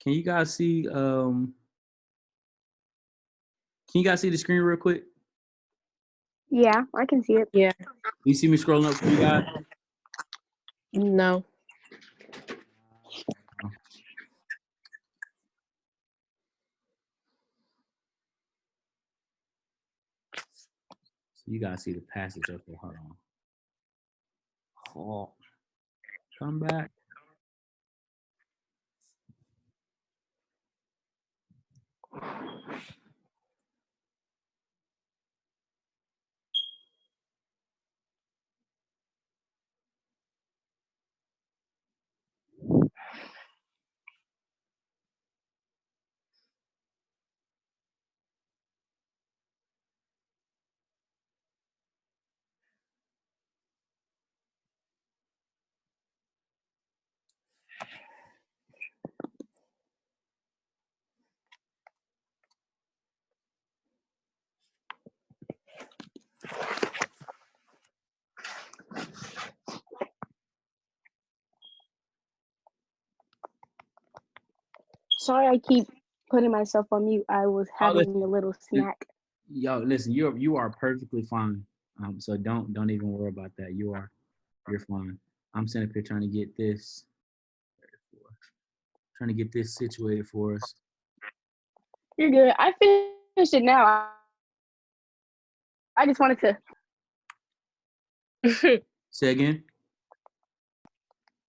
Can you guys see can you guys see the screen real quick?
Yeah, I can see it.
Yeah.
You see me scrolling up for you guys?
No.
So you guys see the passage. Okay, hold on. Oh, come back.
Sorry, I keep putting myself on mute. I was having a little snack.
Yo, listen, you are perfectly fine. So don't even worry about that. You're fine. I'm sitting up here trying to get this situated for us.
You're good. I finished it now. I just wanted to.
Say again.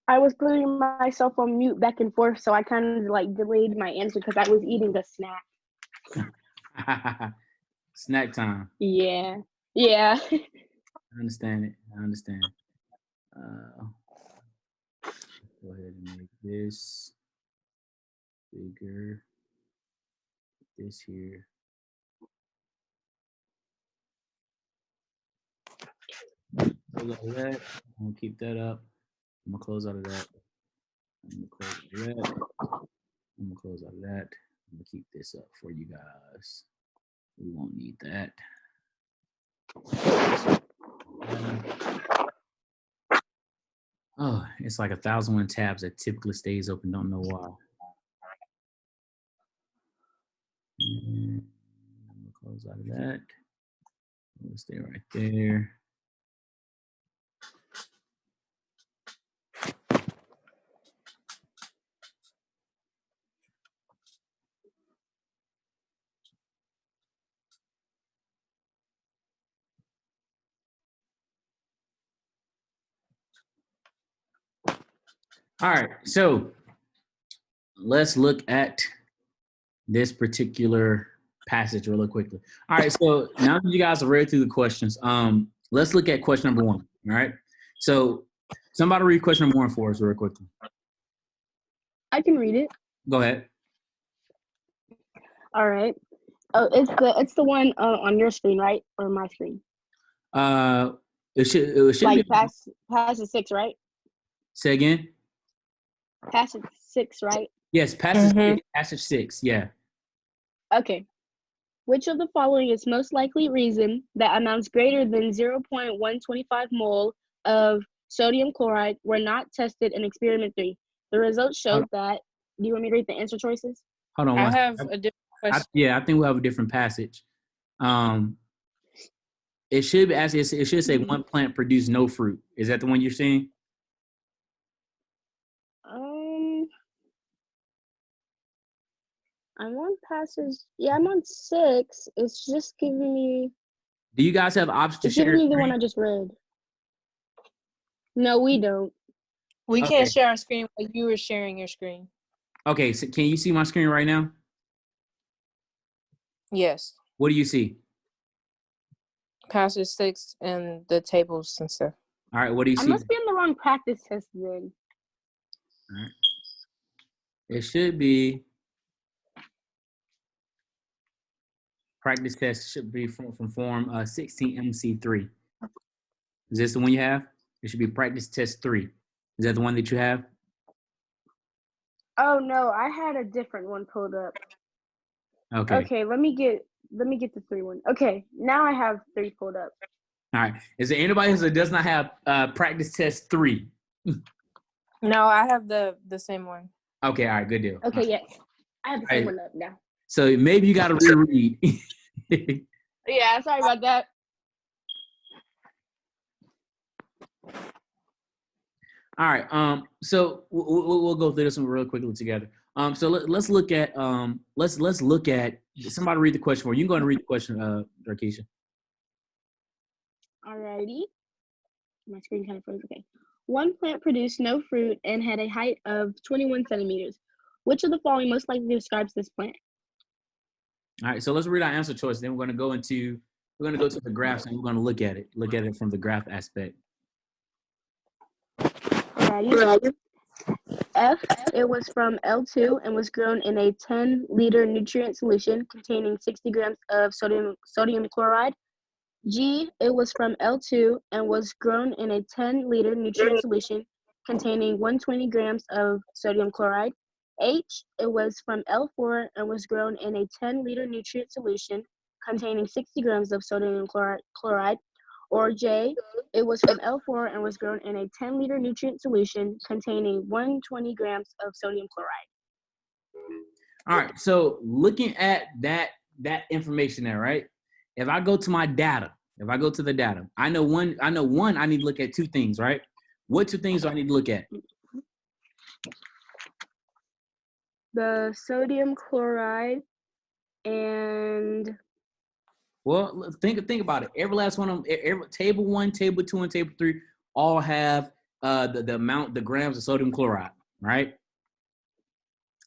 I was putting myself on mute back and forth, so I kind of like delayed my answer because I was eating a snack.
Snack time.
Yeah.
I understand it. I understand. Go ahead and make this bigger. This here. Close out of that. I'm gonna keep that up. I'm gonna close out of that. I'm gonna close out of that. I'm gonna close out of that. I'm gonna keep this up for you guys. We won't need that. Oh, it's like 1,001 tabs that typically stays open. Don't know why. And I'm gonna close out of that. It'll stay right there. All right, so let's look at this particular passage really quickly. All right, so now that you guys have read through the questions, let's look at question number 1. All right. So somebody read question number 1 for us real quickly.
I can read it.
Go ahead.
All right. Oh, it's the one on your screen, right, or my screen?
It should
Like
be.
passage 6, right?
Say again.
Passage 6, right?
Yes, passage 6. Yeah.
Okay. Which of the following is most likely reason that amounts greater than 0.125 mole of sodium chloride were not tested in experiment 3? The results showed that. Do you want me to read the answer choices?
Hold on.
I have a different question.
I think we'll have a different passage. It should be actually. It should say one plant produced no fruit. Is that the one you're seeing?
I'm on passage. Yeah, I'm on 6. It's just giving me.
Do you guys have options to
It's
share?
giving me the one I just read. No, we don't.
We
Okay.
can't share our screen while you were sharing your screen.
Okay, so can you see my screen right now?
Yes.
What do you see?
Passage 6 and the tables and stuff.
All right, what do you see?
I must be on the wrong practice test then.
All right. It should be practice test should be from form 16MC3. Is this the one you have? It should be practice test 3. Is that the one that you have?
Oh no, I had a different one pulled up.
Okay.
Okay, let me get the 3 one. Okay, now I have 3 pulled up.
All right. Is there anybody else that does not have practice test 3?
No, I have the same one.
Okay, all right, good deal.
Okay,
Right.
yes. I have the same one up now.
So maybe you got to reread.
Yeah, sorry about that.
All right. So we'll go through this one real quickly together. So let's look at let's look at somebody read the question for you. You can go and read the question, Darkeisha.
Alrighty. My screen kind of froze. Okay. One plant produced no fruit and had a height of 21 centimeters. Which of the following most likely describes this plant?
All right. So let's read our answer choice. Then we're going to go to the graphs and we're going to look at it from the graph aspect.
Alrighty. F, it was from L2 and was grown in a 10-liter nutrient solution containing 60 grams of sodium chloride. G, it was from L2 and was grown in a 10-liter nutrient solution containing 120 grams of sodium chloride. H, it was from L4 and was grown in a 10-liter nutrient solution containing 60 grams of sodium chloride. Or J, it was from L4 and was grown in a 10-liter nutrient solution containing 120 grams of sodium chloride.
All right. So looking at that information there, right? If I go to my data, I know one, I need to look at 2 things, right? What 2 things do I need to look at?
The sodium chloride and
Well, think about it. Every last one of them, every table 1, table 2, and table 3 all have the amount, the grams of sodium chloride, right?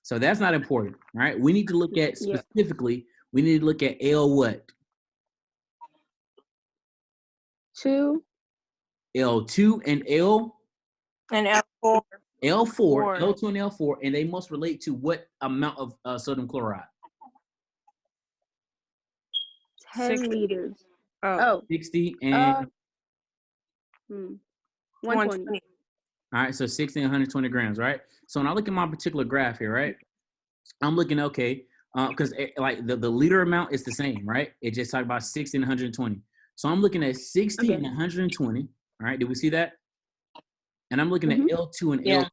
So that's not important, right? We need to look at specifically. We need to look at L what?
2.
L2 and L.
And L4.
L4, L2 and L4, and they must relate to what amount of sodium chloride?
10 liters.
Oh.
60 and
120.
All right, so 60 and 120 grams, right? So when I look at my particular graph here, right, I'm looking, okay, because like the liter amount is the same, right? It just talked about 60 and 120. So I'm looking at 60 and 120, all right? Did we see that? And I'm looking at L2 and L4.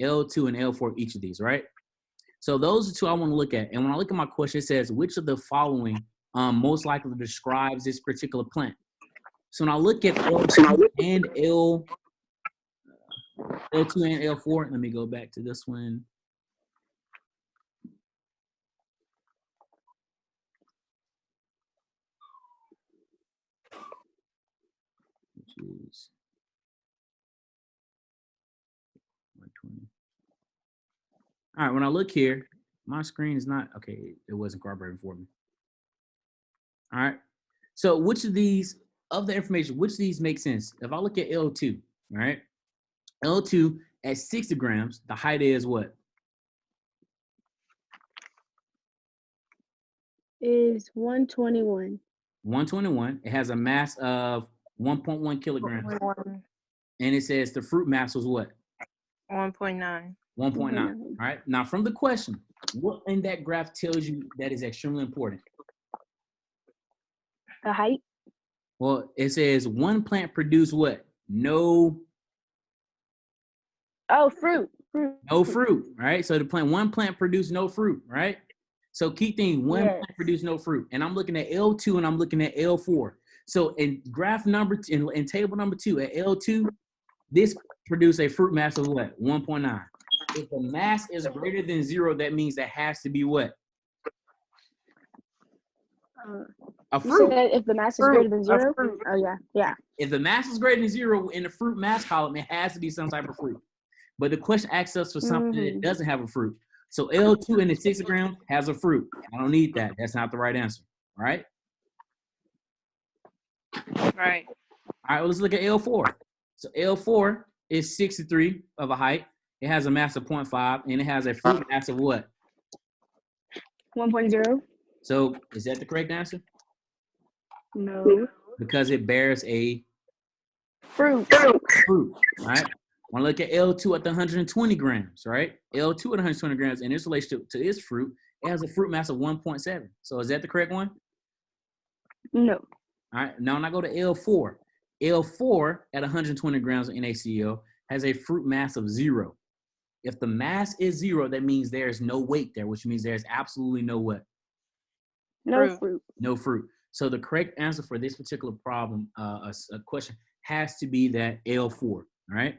L2 and L4, each of these, right? So those are 2 I want to look at. And when I look at my question, it says, which of the following most likely describes this particular plant? So when I look at L2 and L2 and L4, let me go back to this one. Which is 120. All right, when I look here, my screen is not, okay, it wasn't cooperating for me. All right. So which of these, of the information, which of these make sense? If I look at L2, all right, L2 at 60 grams, the height is what?
Is 121.
121. It has a mass of 1.1 kilograms. And it says the fruit mass was what?
1.9.
1.9. All right. Now, from the question, what in that graph tells you that is extremely important?
The height?
Well, it says one plant produced what? No
Fruit.
fruit, right? So one plant produced no fruit, right? So key thing, one plant produced no fruit. And I'm looking at L2 and I'm looking at L4. So in graph number, in table number 2 at L2, this produced a fruit mass of what? 1.9. If the mass is greater than 0, that means that has to be what? A fruit.
If the mass is greater than 0? Oh, yeah.
If the mass is greater than 0 in the fruit mass column, it has to be some type of fruit. But the question asks us for something that doesn't have a fruit. So L2 in the 60 grams has a fruit. I don't need that. That's not the right answer. All right?
Right.
All right, well, let's look at L4. So L4 is 63 of a height. It has a mass of 0.5, and it has a fruit mass of what?
1.0.
So is that the correct answer?
No.
Because it bears a
Fruit.
Fruit, right? Want to look at L2 at the 120 grams, right? L2 at 120 grams in its relationship to its fruit, it has a fruit mass of 1.7. So is that the correct one?
No.
All right. Now when I go to L4, L4 at 120 grams of NaCl has a fruit mass of 0. If the mass is 0, that means there's no weight there, which means there's absolutely no what?
No fruit.
No fruit. So the correct answer for this particular problem, a question, has to be that L4, all right?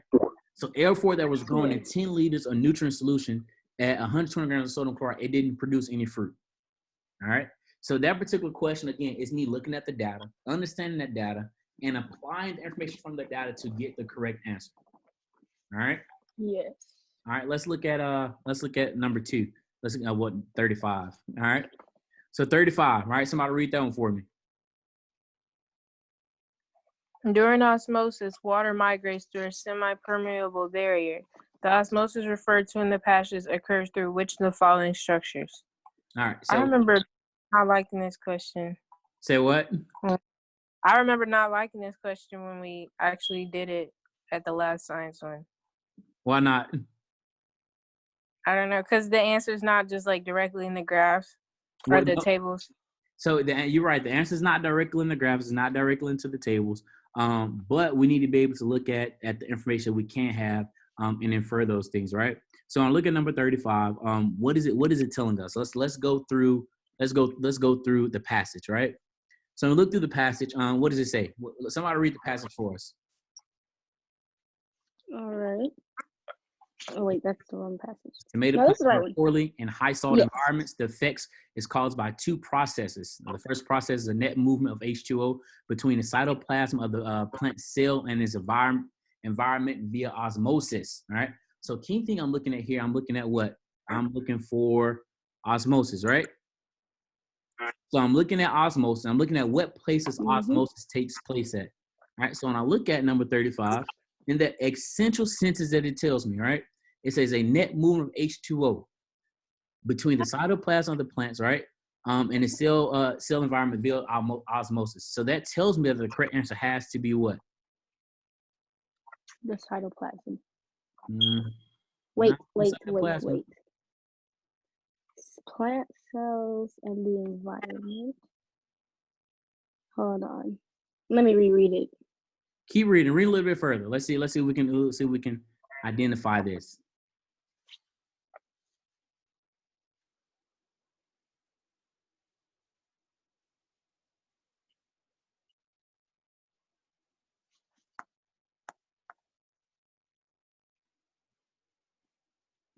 So L4 that was growing in 10 liters of nutrient solution at 120 grams of sodium chloride, it didn't produce any fruit, all right? So that particular question, again, is me looking at the data, understanding that data, and applying the information from the data to get the correct answer, all right?
Yes.
All right, let's look at number 2. Let's look at 35, all right? So 35, right? Somebody read that one for me.
During osmosis, water migrates through a semi-permeable barrier. The osmosis referred to in the passage occurs through which of the following structures?
All right. So
I remember not liking this question.
Say what?
I remember not liking this question when we actually did it at the last science one.
Why not?
I don't know, because the answer is not just like directly in the graphs or the tables.
So you're right. The answer is not directly in the graphs. It's not directly into the tables. But we need to be able to look at the information we can have and infer those things, right? So on look at number 35. What is it telling us? Let's go through the passage, right? So look through the passage. What does it say? Somebody read the passage for us.
All right. Oh wait, that's the wrong passage.
Tomato plants grow poorly in high salt environments. The effects is caused by 2 processes. The first process is a net movement of H2O between the cytoplasm of the plant cell and its environment via osmosis. All right. So key thing I'm looking at here, I'm looking at what? I'm looking for osmosis, right? So I'm looking at osmosis. I'm looking at what places osmosis takes place at. All right. So when I look at number 35, in the essential sentence that it tells me, right? It says a net movement of H2O between the cytoplasm of the plants, right? And the cell environment via osmosis. So that tells me that the correct answer has to be what?
The cytoplasm.
Wait.
Plant cells and the environment. Hold on. Let me reread it.
Keep reading. Read a little bit further. Let's see if we can identify this.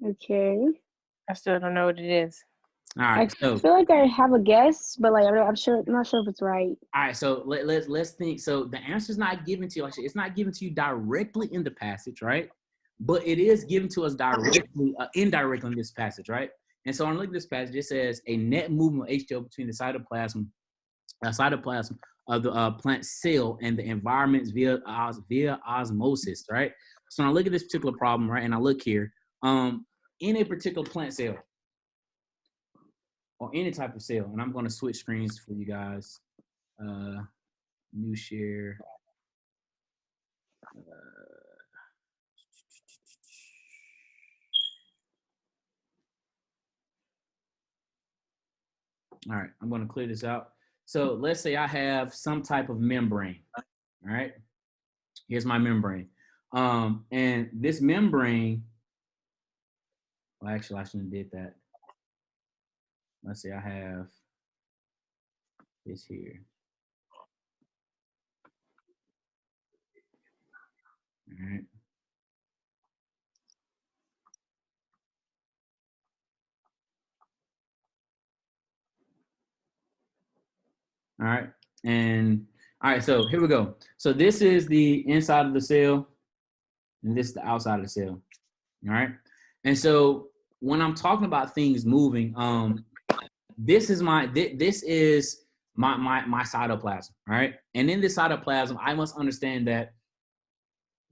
Okay.
I still don't know what it is.
All right.
I feel like I have a guess, but like I'm not sure if it's right.
All right. So let's think. So the answer is not given to you. Actually, it's not given to you directly in the passage, right? But it is given to us directly, indirectly in this passage, right? And so on look at this passage, it says a net movement of H2O between the cytoplasm cytoplasm of the plant cell and the environment via osmosis, right? So when I look at this particular problem, right, and I look here, in a particular plant cell or any type of cell, and I'm going to switch screens for you guys. New share. All right, I'm going to clear this out. So let's say I have some type of membrane. All right, here's my membrane. And this membrane, well, actually, I shouldn't have did that. Let's say I have this here. All right. All right. And all right, so here we go. So this is the inside of the cell, and this is the outside of the cell. All right. And so when I'm talking about things moving, this is my cytoplasm. All right. And in this cytoplasm, I must understand that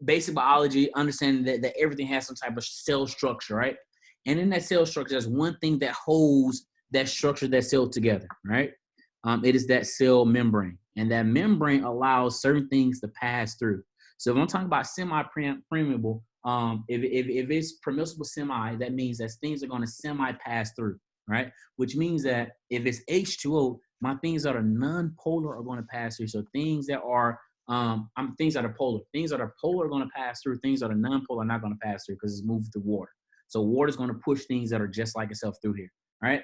basic biology, understanding that everything has some type of cell structure, right? And in that cell structure, there's one thing that holds that structure, that cell together, right? It is that cell membrane, and that membrane allows certain things to pass through. So if I'm talking about semi-permeable, if it's permissible semi, that means that things are going to semi-pass through, right? Which means that if it's H2O, my things that are non-polar are going to pass through. So things that are things that are polar. Things that are polar are going to pass through. Things that are non-polar are not going to pass through because it's moved through water. So water is going to push things that are just like itself through here, right?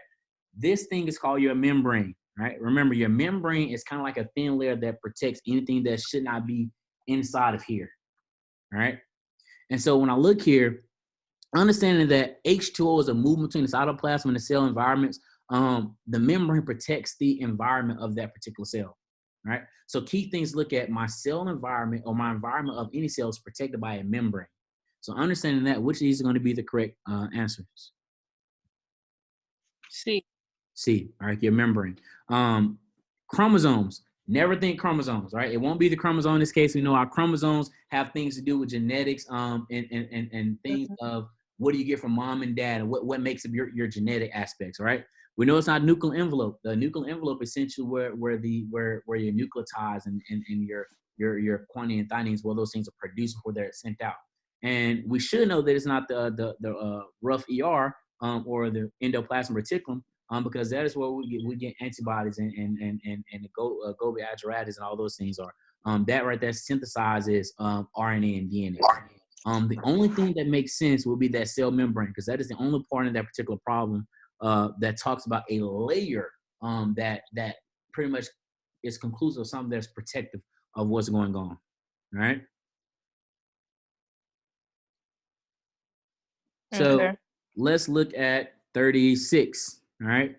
This thing is called your membrane, right? Remember, your membrane is kind of like a thin layer that protects anything that should not be inside of here, right? And so when I look here, understanding that H2O is a movement between the cytoplasm and the cell environments, the membrane protects the environment of that particular cell. Right. So key things look at my cell environment, or my environment of any cell is protected by a membrane. So understanding that, which of these are going to be the correct answers?
C.
C. All right, your membrane. Chromosomes. Never think chromosomes, right? It won't be the chromosome in this case. We know our chromosomes have things to do with genetics, and things of what do you get from mom and dad, and what makes up your genetic aspects, right? We know it's not nuclear envelope. The nuclear envelope is essentially where your nucleotides and your guanine and thymine, where those things are produced before they're sent out. And we should know that it's not the rough ER or the endoplasmic reticulum, because that is where we get antibodies and the Golgi aggregates and all those things are. That right there synthesizes RNA and DNA. The only thing that makes sense will be that cell membrane, because that is the only part in that particular problem that talks about a layer that pretty much is conclusive of something that's protective of what's going on. All right. So let's look at 36. All right.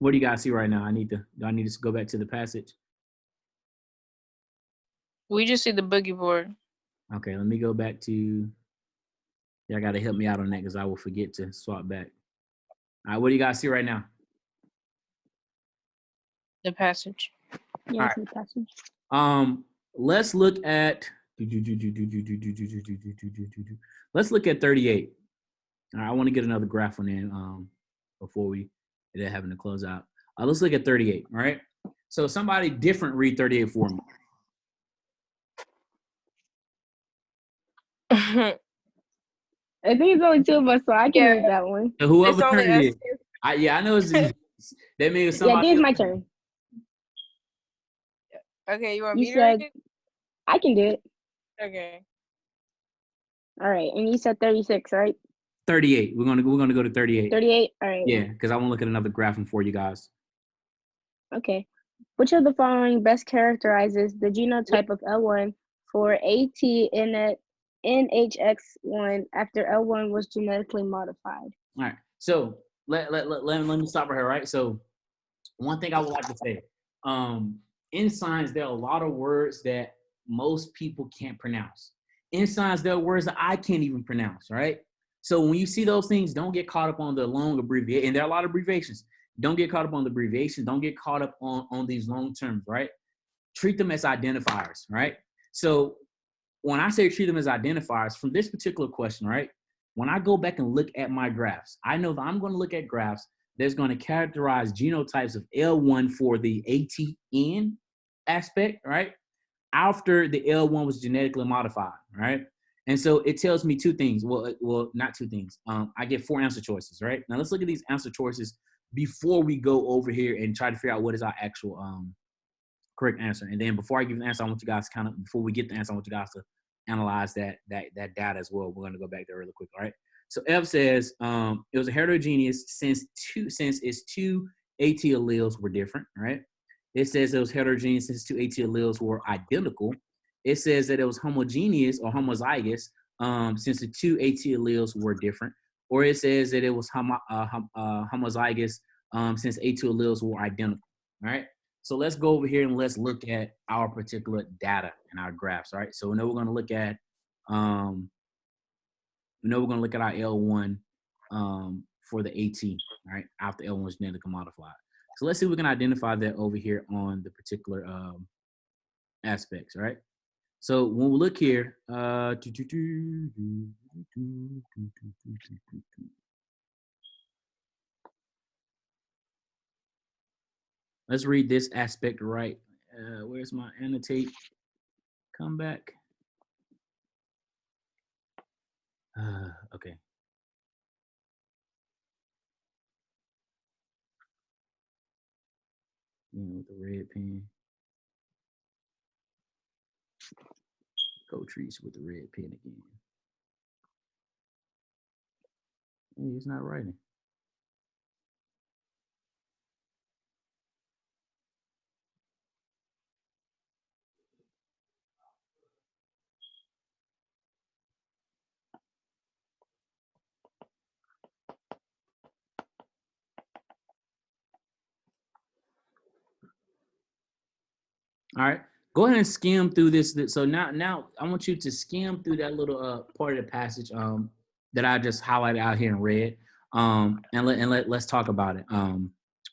What do you guys see right now? Do I need to go back to the passage?
We just see the boogie board.
Okay, let me go back to. Y'all got to help me out on that because I will forget to swap back. All right, what do you guys see right now?
The passage.
Yeah, right. The passage.
Let's look at. Let's look at 38. All right, I want to get another graph on in before we end up having to close out. Let's look at 38. All right. So somebody different read 38 for me.
I think it's only two of us, so I can read that one.
So whoever turn it is. I know it's that means somebody.
Yeah, this is my turn.
Okay, you want me to read it?
I can do it.
Okay.
All right, and you said 36, right?
38. We're gonna go to 38.
38. All right.
Yeah, because I want to look at another graph for you guys.
Okay. Which of the following best characterizes the genotype of L1 for NHX1 after L1 was genetically modified?
All right. So let me stop right here. Right. So one thing I would like to say, in science, there are a lot of words that most people can't pronounce. In science, there are words that I can't even pronounce. Right. So when you see those things, don't get caught up on the long abbreviation. And there are a lot of abbreviations. Don't get caught up on the abbreviations. Don't get caught up on these long terms, right? Treat them as identifiers, right? So when I say treat them as identifiers from this particular question, right? When I go back and look at my graphs, I know that I'm going to look at graphs that's going to characterize genotypes of L1 for the ATN aspect, right? After the L1 was genetically modified, right? And so it tells me two things. Well, not two things. I get 4 answer choices, right? Now let's look at these answer choices before we go over here and try to figure out what is our actual correct answer. And then before I give the answer, I want you guys before we get the answer, I want you guys to analyze that data as well. We're going to go back there really quick, all right? So F says it was a heterogeneous since its 2 AT alleles were different, right? It says it was heterogeneous since 2 AT alleles were identical. It says that it was homogeneous or homozygous since the 2 AT alleles were different. Or it says that it was homozygous since A2 alleles were identical, all right? So let's go over here and let's look at our particular data and our graphs, all right? So we know we're going to look at our L1 for the AT, all right, after L1 was genetically modified. So let's see if we can identify that over here on the particular aspects, right? So when we look here, let's read this aspect right. Where's my annotate? Come back. Okay. With the red pen. Go trees with the red pen again. Hey, it's not writing. All right, go ahead and skim through this. So now I want you to skim through that little part of the passage that I just highlighted out here in red, and let's talk about it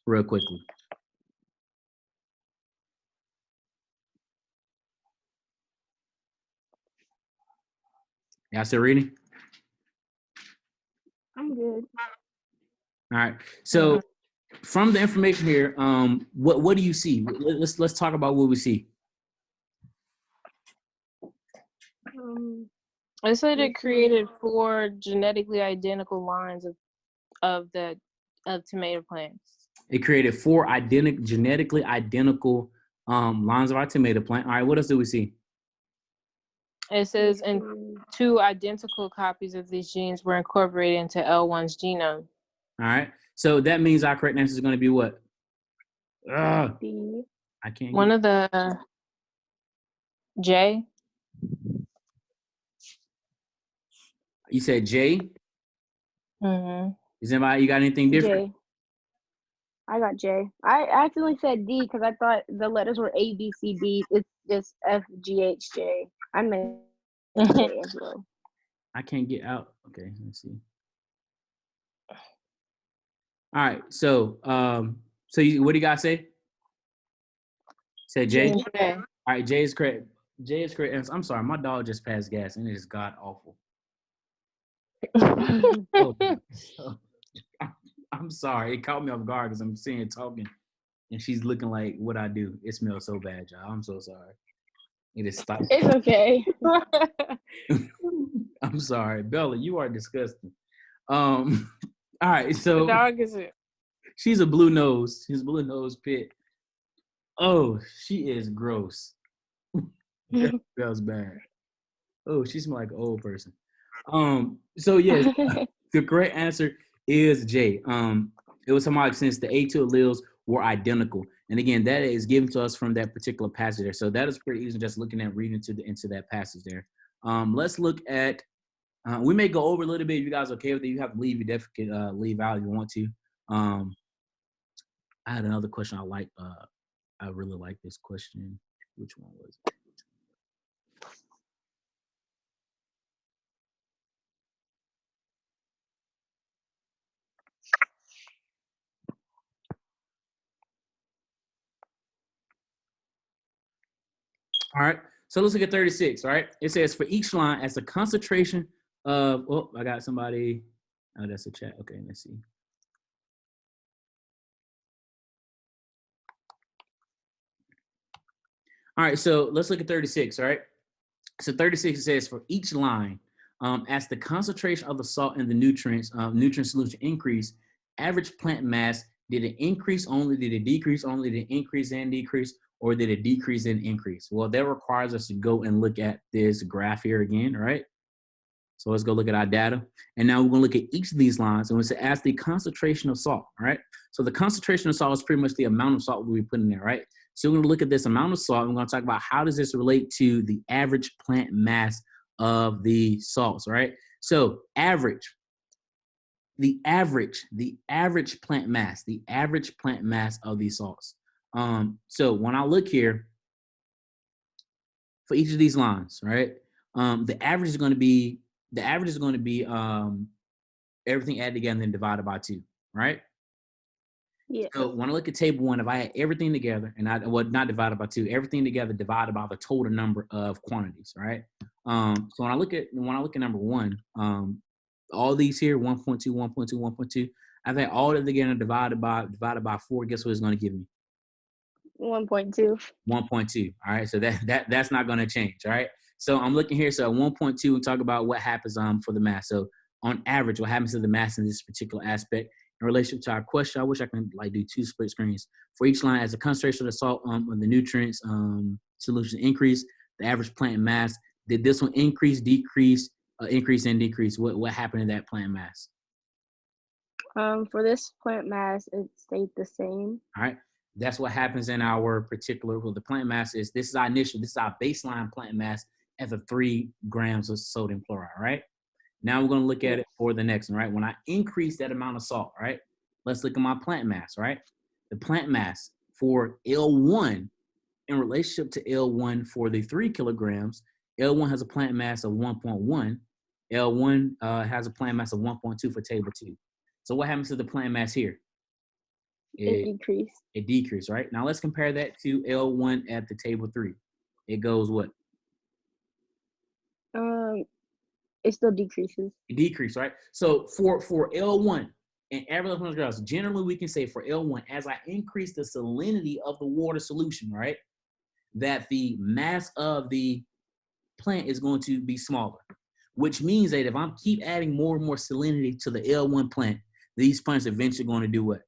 real quickly. Y'all still reading?
I'm good.
All right. So from the information here, what do you see? Let's talk about what we see.
It said it created 4 genetically identical lines of tomato plants.
It created 4 genetically identical lines of our tomato plant. All right, what else do we see?
It says, and 2 identical copies of these genes were incorporated into L1's genome.
All right, so that means our correct answer is going to be what?
D.
I can't.
One of the J.
You said J.
Mm-hmm.
Is anybody? You got anything different?
J. I got J. I accidentally said D because I thought the letters were A, B, C, D. It's just F, G, H, J. I meant J as well.
I can't get out. Okay, let's see. All right, so what do you guys say? Say J.
J.
All right, J is correct. J is correct. I'm sorry, my dog just passed gas and it is god awful. Oh, I'm sorry. It caught me off guard because I'm seeing it talking and she's looking like what I do. It smells so bad, y'all. I'm so sorry. It is stopped.
It's okay.
I'm sorry. Bella, you are disgusting. All right, so
What dog is it?
she's a blue nose. She's a blue nose pit. Oh, she is gross. That smells bad. Oh, she smells like an old person. So yes, the correct answer is J. It was homologous since the A2 alleles were identical. And again, that is given to us from that particular passage there. So that is pretty easy just looking at reading into that passage there. Let's look at, we may go over a little bit if you guys are okay with it. You have to leave, you definitely can leave out if you want to. I had another question I really like this question. Which one was it? All right. So let's look at 36, all right? It says for each line as a concentration of, oh, I got somebody. Oh, that's a chat. Okay, let's see. All right, so let's look at 36, all right? So 36 says for each line, as the concentration of the salt and the nutrient solution increase, average plant mass, did it increase only, did it decrease only, did it increase and decrease, or did it decrease and increase? Well, that requires us to go and look at this graph here again, right? So let's go look at our data. And now we're gonna look at each of these lines and we say as the concentration of salt, all right? So the concentration of salt is pretty much the amount of salt we put in there, right? So we're gonna look at this amount of salt and we're gonna talk about how does this relate to the average plant mass of the salts, right? So the average plant mass of these salts. So when I look here for each of these lines, right? The average is going to be everything added together and then divided by 2, right?
Yeah.
So when I look at table 1, if I add everything together and not divided by 2, everything together divided by the total number of quantities, right? So when I look at number 1, all these here 1.2, 1.2, 1.2, I've had all of them together divided by 4. Guess what it's going to give me?
1.2.
1.2. All right, so that's not going to change. All right, so I'm looking here. So 1.2, we talk about what happens for the mass. So on average, what happens to the mass in this particular aspect in relation to our question? I wish I can do 2 split screens for each line. As the concentration of the salt of the nutrients solution increase, the average plant mass, did this one increase, decrease, increase and decrease? What happened to that plant mass?
For this plant mass, it stayed the same.
All right. That's what happens in our particular, well, the plant mass is, this is our baseline plant mass at the 3 grams of sodium chloride, right? Now we're going to look at it for the next one, right? When I increase that amount of salt, right? Let's look at my plant mass, right? The plant mass for L1 in relationship to L1 for the 3 kilograms, L1 has a plant mass of 1.1. L1 has a plant mass of 1.2 for table 2. So what happens to the plant mass here?
It decreased.
It decreased, right? Now let's compare that to L1 at the table 3. It goes what?
It still decreases.
It decreased, right? So for L1 and average 100 grams, generally we can say for L1, as I increase the salinity of the water solution, right, that the mass of the plant is going to be smaller, which means that if I'm keep adding more and more salinity to the L1 plant, these plants eventually going to do what?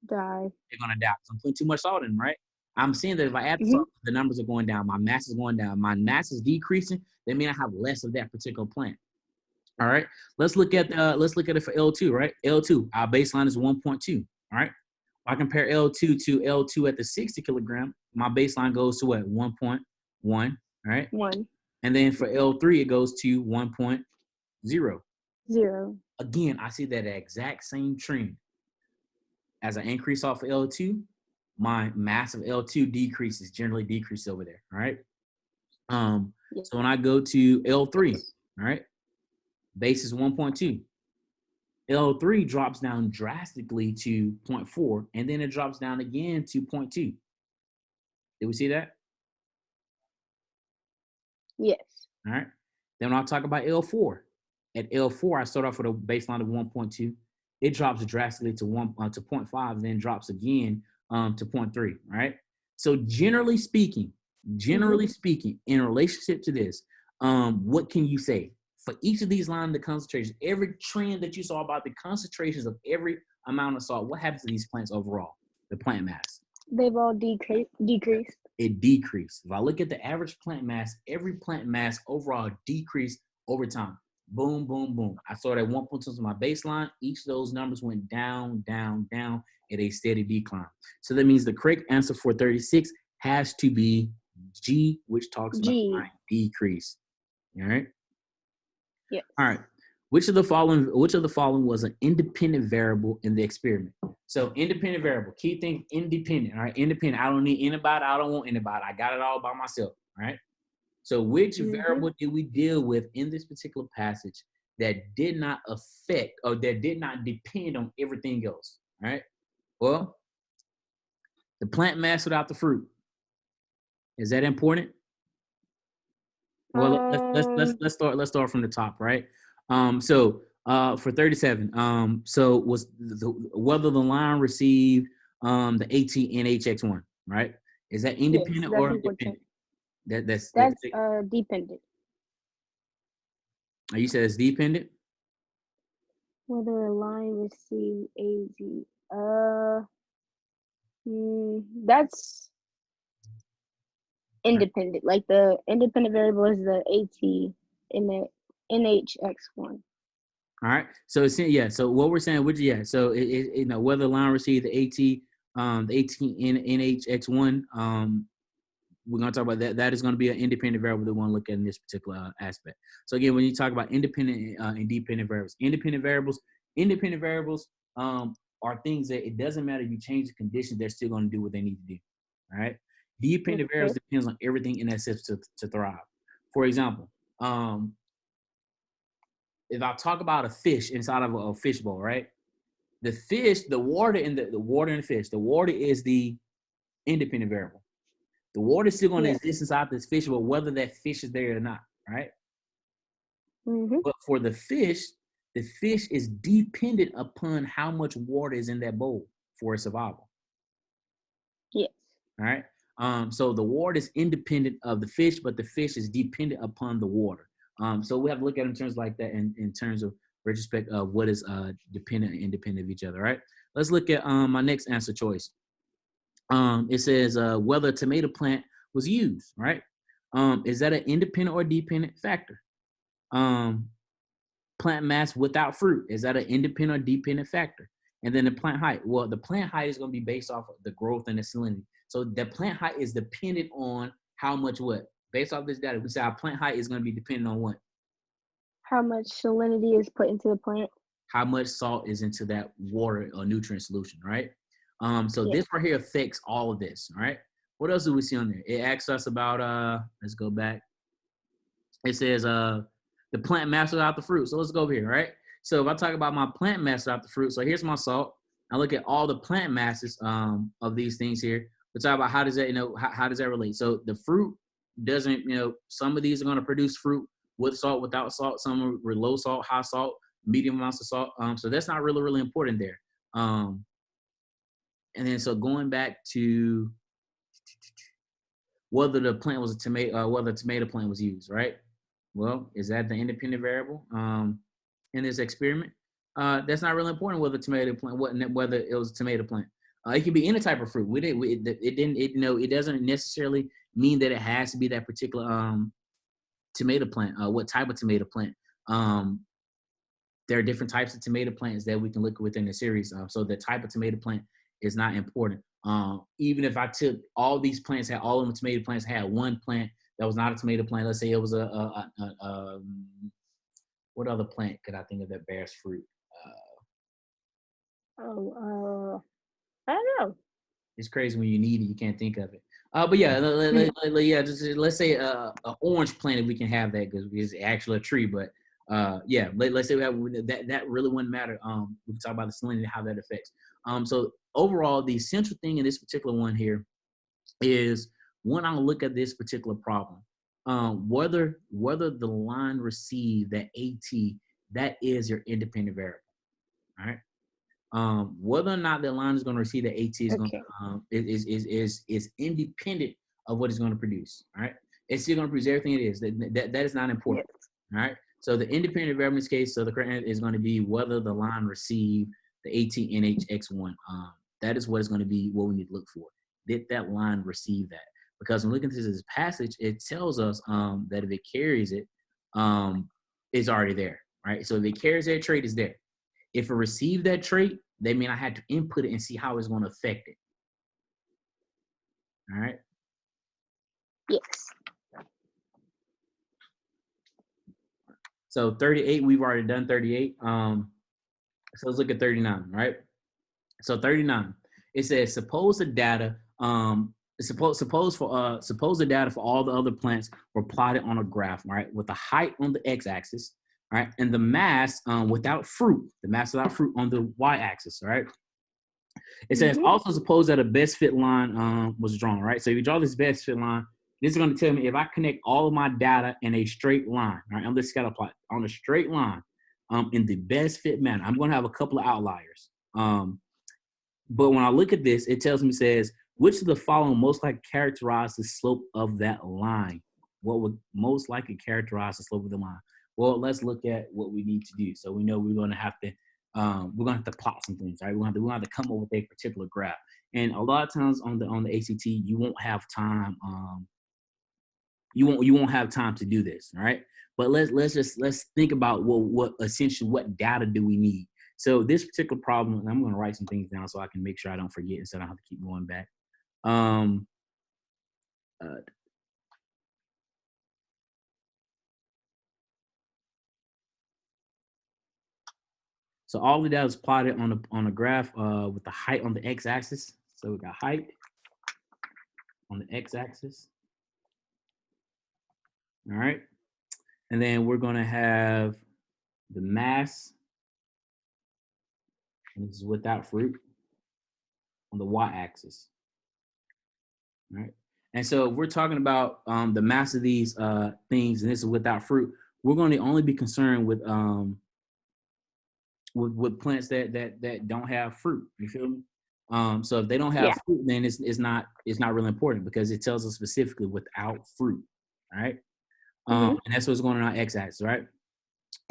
Die.
They're going to die because I'm putting too much salt in them, right? I'm seeing that if I add salt, the numbers are going down. My mass is going down. My mass is decreasing. That means I have less of that particular plant. All right. Let's look at it for L2, right? L2, our baseline is 1.2. All right. If I compare L2 to L2 at the 60 kilogram, my baseline goes to what? 1.1. All right.
1.
And then for L3, it goes to 1.0.
0.
Again, I see that exact same trend. As I increase off of L2, my mass of L2 generally decreases over there. All right. So when I go to L3, all right, base is 1.2. L3 drops down drastically to 0.4, and then it drops down again to 0.2. Did we see that?
Yes.
All right. Then when I talk about L4, at L4, I start off with a baseline of 1.2. It drops drastically to 0.5, then drops again to 0.3. Right. So generally speaking, in relationship to this, what can you say for each of these lines of concentrations? Every trend that you saw about the concentrations of every amount of salt, what happens to these plants overall? The plant mass.
They've all decreased.
It decreased. If I look at the average plant mass, every plant mass overall decreased over time. Boom, boom, boom. I started at 1.2 as my baseline. Each of those numbers went down, down, down at a steady decline. So that means the correct answer for 36 has to be G, which talks about decrease. All right.
Yes.
All right. Which of the following was an independent variable in the experiment? So independent variable, key thing, independent. All right. Independent. I don't need anybody. I don't want anybody. I got it all by myself. All right. So which variable did we deal with in this particular passage that did not affect or that did not depend on everything else? All right. Well, the plant mass without the fruit. Is that important? Well,
Um,
let's start from the top, right? So for 37, so was whether the line received the AT-NHX1, right? Is that
yes,
independent
that's
or
important.
independent? That's
That's dependent.
you said it's dependent.
Whether a line receive AZ. That's independent. Like the independent variable is the AT in the NHX1.
All right. So it's yeah. So what we're saying, which yeah. So you know whether the line received the AT-NHX1, we're going to talk about that. That is going to be an independent variable that we want to look at in this particular aspect. So again, when you talk about independent and dependent independent variables are things that it doesn't matter if you change the condition, they're still going to do what they need to do. All right. Dependent variables depends on everything in that system to thrive. For example, if I talk about a fish inside of a fish bowl, right? The fish, the water in the water in the fish, the water is the independent variable. The water is still going to exist inside this fish, but whether that fish is there or not, right?
Mm-hmm.
But for the fish is dependent upon how much water is in that bowl for its survival.
Yes.
All right. So the water is independent of the fish, but the fish is dependent upon the water. So we have to look at it in terms like that in terms of retrospect of what is dependent and independent of each other, right? Let's look at my next answer choice. It says whether a tomato plant was used, right? Is that an independent or dependent factor? Plant mass without fruit, is that an independent or dependent factor? And then the plant height. Well, the plant height is going to be based off of the growth and the salinity. So the plant height is dependent on how much what? Based off this data, we say our plant height is going to be dependent on what?
How much salinity is put into the plant?
How much salt is into that water or nutrient solution, right? So this right here affects all of this, all right? What else do we see on there? It asks us about, let's go back. It says the plant mass without the fruit. So let's go over here, right? So if I talk about my plant mass without the fruit, so here's my salt. I look at all the plant masses of these things here. We talk about how does that, how does that relate? So the fruit doesn't, some of these are going to produce fruit with salt, without salt. Some are low salt, high salt, medium amounts of salt. So that's not really, really important there. And then so going back to whether the plant was a tomato, whether a tomato plant was used, right? Well, is that the independent variable in this experiment? That's not really important whether tomato plant, whether it was a tomato plant. It can be any type of fruit. It doesn't necessarily mean that it has to be that particular tomato plant. What type of tomato plant? There are different types of tomato plants that we can look within the series. So the type of tomato plant is not important. Even if I took all these plants, all of the tomato plants had one plant that was not a tomato plant. Let's say it was what other plant could I think of that bears fruit?
I don't know.
It's crazy when you need it, you can't think of it. But yeah, let's say an orange plant, if we can have that, because it's actually a tree. But yeah, let's say we have that really wouldn't matter. We can talk about the salinity and how that affects. So overall, the central thing in this particular one here is when I look at this particular problem, whether the line received that AT, that is your independent variable. All right. Whether or not the line is going to receive the AT is going is independent of what it's going to produce. All right. It's still going to produce everything it is. That is not important.
Yes.
All right. So the independent variable in this case, so the correct answer is going to be whether the line received the AT-NHX1. That is what is going to be what we need to look for. Did that line receive that? Because when looking at this passage, it tells us that if it carries it, it's already there, right? So if it carries that trait, it's there. If it received that trait, that means I had to input it and see how it's going to affect it. All right?
Yes.
So 38, we've already done 38. So let's look at 39, right? So 39, it says suppose the data suppose the data for all the other plants were plotted on a graph, right, with the height on the x-axis, right, and the mass without fruit on the y-axis, right. It says also suppose that a best fit line was drawn, right. So if you draw this best fit line, This is going to tell me if I connect all of my data in a straight line, all right, and let's scatter plot on a straight line, in the best fit manner. I'm going to have a couple of outliers. But when I look at this, it tells me, says, which of the following most likely characterize the slope of that line? What would most likely characterize the slope of the line? Well, let's look at what we need to do. So we know we're going to have to plot some things, right? We're going to have to come up with a particular graph. And a lot of times on the ACT, you won't have time. You won't have time to do this, all right? But let's think about what essentially what data do we need. So this particular problem, and I'm going to write some things down so I can make sure I don't forget instead I don't have to keep going back. So all the data is plotted on a graph with the height on the x-axis. So we got height on the x-axis. All right. And then we're going to have the mass, and this is without fruit, on the y-axis. All right. And so if we're talking about the mass of these things, and this is without fruit, we're going to only be concerned with plants that don't have fruit. You feel me? So if they don't have fruit, then it's not really important because it tells us specifically without fruit. All right. And that's what's going on our x-axis, right?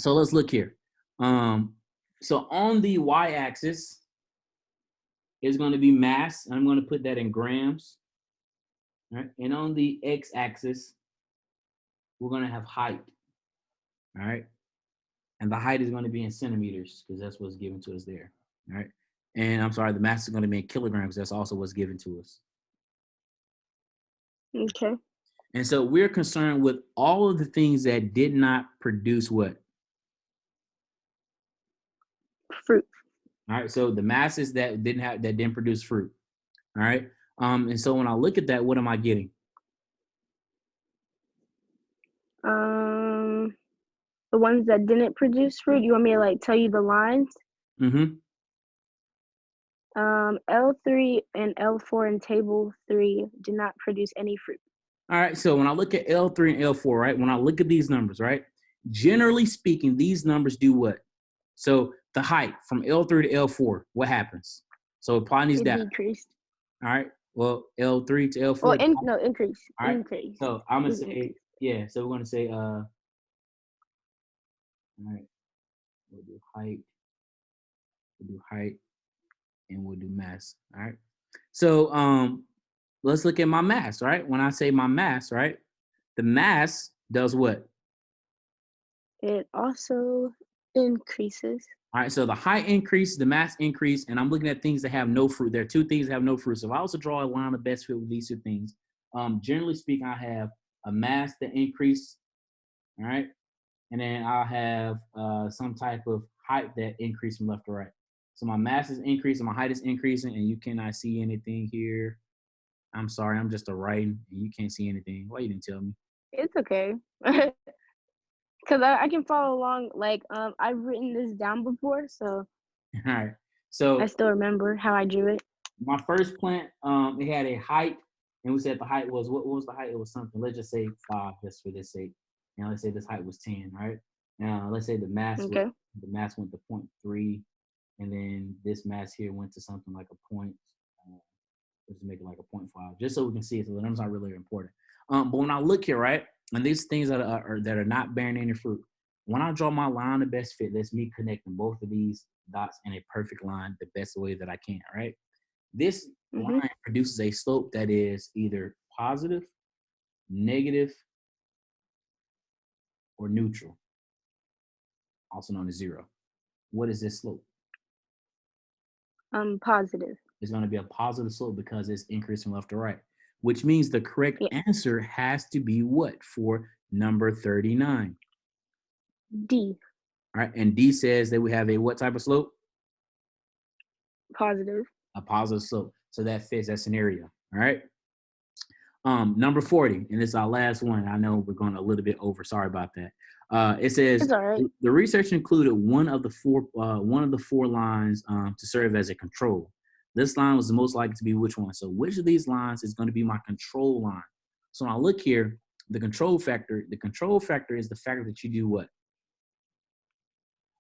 So let's look here. So on the y-axis is going to be mass. I'm going to put that in grams. All right. And on the x-axis, we're going to have height. All right. And the height is going to be in centimeters because that's what's given to us there. All right. And I'm sorry, the mass is going to be in kilograms. That's also what's given to us.
Okay.
And so we're concerned with all of the things that did not produce what?
Fruit.
All right. So the masses that didn't produce fruit. All right. And so when I look at that, what am I getting?
The ones that didn't produce fruit. You want me to like tell you the lines?
Mm-hmm.
L3 and L4 in table 3 did not produce any fruit.
All right. So when I look at L3 and L4, right? When I look at these numbers, right? Generally speaking, these numbers do what? So the height from L3 to L4, what happens? So applying these data.
Decreased.
All right. Well, L3 to L4.
Well, increase.
All right.
Increase.
So I'm gonna say, yeah. So we're gonna say, all right. We'll do height. And we'll do mass. All right. So let's look at my mass, right? When I say my mass, right? The mass does what?
It also increases.
All right, so the height increase, the mass increase, and I'm looking at things that have no fruit. There are two things that have no fruit. So if I was to draw a line of best fit with these two things, generally speaking, I have a mass that increase, all right? And then I'll have some type of height that increase from left to right. So my mass is increasing, my height is increasing, and you cannot see anything here. I'm sorry, I'm just a writing, and you can't see anything. Why you didn't tell me?
It's okay. Because I can follow along. Like, I've written this down before, so.
All right. So
I still remember how I drew it.
My first plant, it had a height, and we said the height was, what was the height? It was something. Let's just say 5, just for this sake. And let's say this height was 10, right? Now let's say the mass
Okay.
the mass went to 0.3, and then this mass here went to something like a point. Let's make it like a 0.5, just so we can see it. So the numbers aren't really important. But when I look here, right, and these things that are not bearing any fruit, when I draw my line of best fit, that's me connecting both of these dots in a perfect line the best way that I can, right? This line produces a slope that is either positive, negative, or neutral, also known as 0. What is this slope?
Positive.
It's going to be a positive slope because it's increasing left to right, which means the correct answer has to be what for number 39?
D.
All right, and D says that we have a what type of slope?
Positive.
A positive slope. So that fits that scenario. All right. Number 40, and this is our last one. I know we're going a little bit over. Sorry about that. It says
it's all right.
The research included one of the four lines to serve as a control. This line was the most likely to be which one? So which of these lines is going to be my control line? So when I look here, the control factor is the factor that you do what?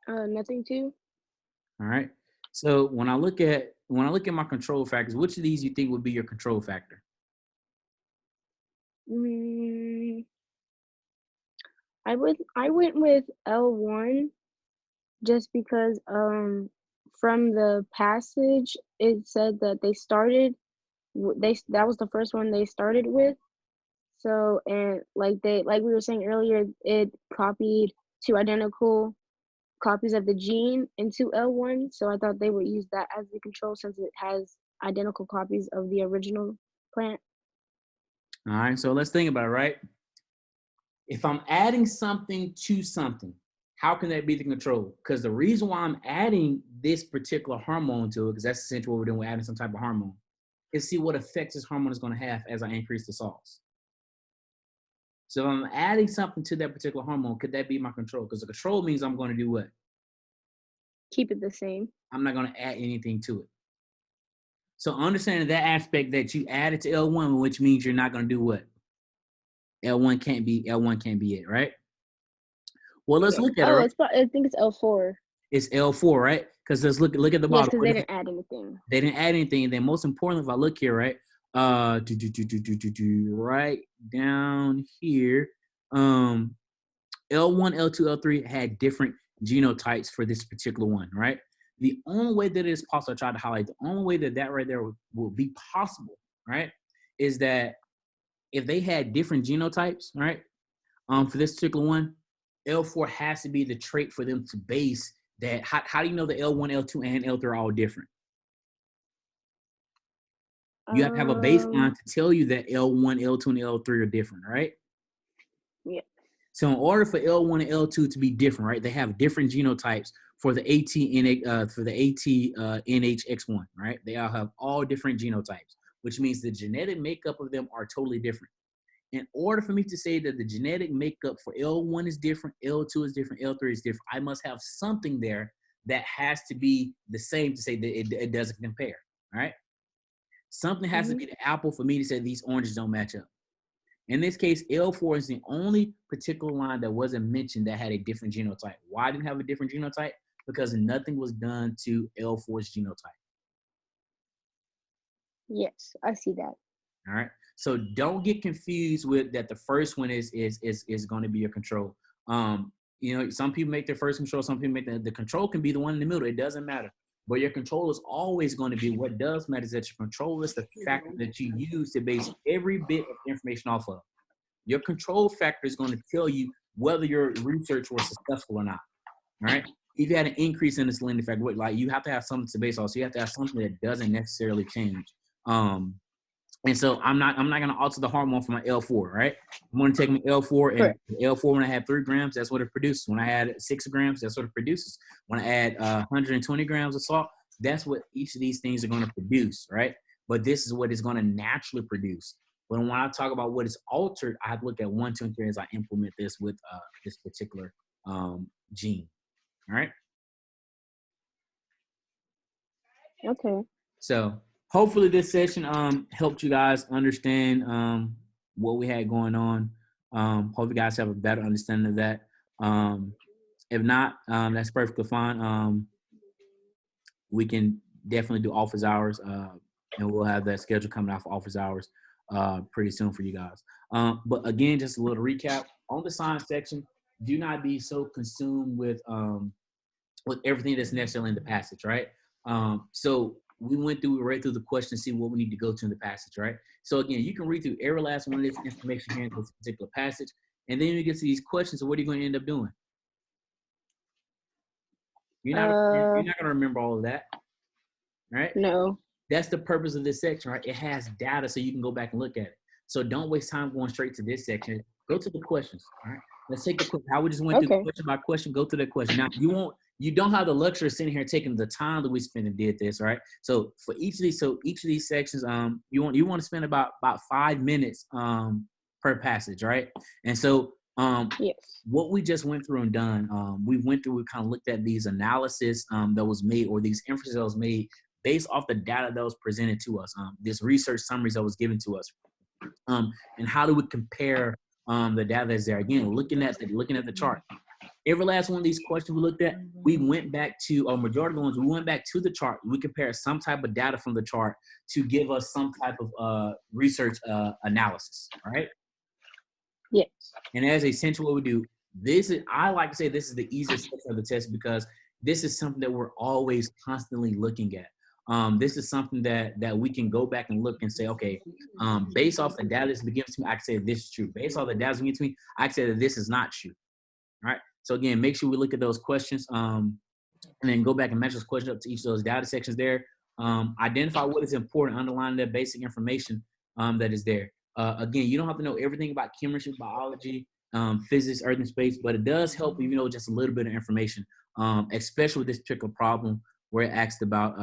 Nothing too.
All right. So when I look at my control factors, which of these you think would be your control factor?
I went with L1 just because from the passage it said that that was the first one they started with. So, and like we were saying earlier, it copied 2 identical copies of the gene into L1. So I thought they would use that as the control since it has identical copies of the original plant.
All right. So let's think about it, right? If I'm adding something to something, how can that be the control? Because the reason why I'm adding this particular hormone to it, because that's essentially what we're doing, we're adding some type of hormone, is see what effects this hormone is going to have as I increase the salts. So if I'm adding something to that particular hormone, could that be my control? Because the control means I'm going to do what?
Keep it the same.
I'm not going to add anything to it. So understanding that aspect that you added to L1, which means you're not going to do what? L1 can't be it, right? Well, let's look at it. Right?
I think it's L4.
It's L4, right? Because let's look at the bottom.
Yes, because they didn't add anything.
They didn't add anything. And then most importantly, if I look here, right? Right down here, L1, L2, L3 had different genotypes for this particular one, right? The only way that it is possible, I tried to highlight, the only way that right there will be possible, right, is that if they had different genotypes, right, for this particular one, L4 has to be the trait for them to base that. How do you know the L1, L2, and L3 are all different? You have to have a baseline to tell you that L1, L2, and L3 are different, right?
Yeah.
So in order for L1 and L2 to be different, right, they have different genotypes for the NHX1, right? They all have all different genotypes, which means the genetic makeup of them are totally different. In order for me to say that the genetic makeup for L1 is different, L2 is different, L3 is different, I must have something there that has to be the same to say that it doesn't compare, right? Something has to be the apple for me to say these oranges don't match up. In this case, L4 is the only particular line that wasn't mentioned that had a different genotype. Why didn't it have a different genotype? Because nothing was done to L4's genotype.
Yes, I see that.
All right. So don't get confused with that. The first one is going to be your control. You know, some people make their first control. Some people make the control can be the one in the middle. It doesn't matter. But your control is always going to be, what does matter is that your control is the factor that you use to base every bit of information off of. Your control factor is going to tell you whether your research was successful or not. All right. If you had an increase in the salinity factor, like you have to have something to base off. So you have to have something that doesn't necessarily change. And so I'm not going to alter the hormone for my L4, right? I'm going to take my L4 and L4 when I had 3 grams, that's what it produces. When I add 6 grams, that's what it produces. When I add 120 grams of salt, that's what each of these things are going to produce, right? But this is what it's going to naturally produce. But when I talk about what is altered, I have to look at 1, 2, and 3 as I implement this with this particular gene, all right?
Okay.
So hopefully this session helped you guys understand what we had going on. Hope you guys have a better understanding of that. If not, that's perfectly fine. We can definitely do office hours, and we'll have that schedule coming out for office hours pretty soon for you guys. But again, just a little recap on the science section. Do not be so consumed with everything that's necessarily in the passage, right? So we read through the question, see what we need to go to in the passage, right? So again, you can read through every last one of this information here in this particular passage, and then you get to these questions. So what are you going to end up doing? You're not going to remember all of that, right?
No.
That's the purpose of this section, right? It has data so you can go back and look at it. So don't waste time going straight to this section. Go to the questions, all right? Let's take the question. How we just went through question by question. Go through that question. Now you don't have the luxury of sitting here taking the time that we spent and did this, right? So for each of these sections, you want to spend about 5 minutes per passage, right? And so
yes.
What we just went through and done, we kind of looked at these analysis that was made, or these inferences that was made based off the data that was presented to us, this research summaries that was given to us. And how do we compare the data that's there? Again, looking at the chart. Every last one of these questions we looked at, we went back to, or majority of the ones, we went back to the chart. We compared some type of data from the chart to give us some type of research analysis, all right?
Yes.
And as essential what we do, I like to say this is the easiest section of the test because this is something that we're always constantly looking at. This is something that we can go back and look and say, okay, based off the data that's been given to me, I can say this is true. Based off the data that's been given to me, I can say that this is not true. All right. So again, make sure we look at those questions and then go back and match those questions up to each of those data sections there. Identify what is important, underline that basic information that is there. Again, you don't have to know everything about chemistry, biology, physics, earth and space, but it does help if you know just a little bit of information, especially with this particular problem where it asks about,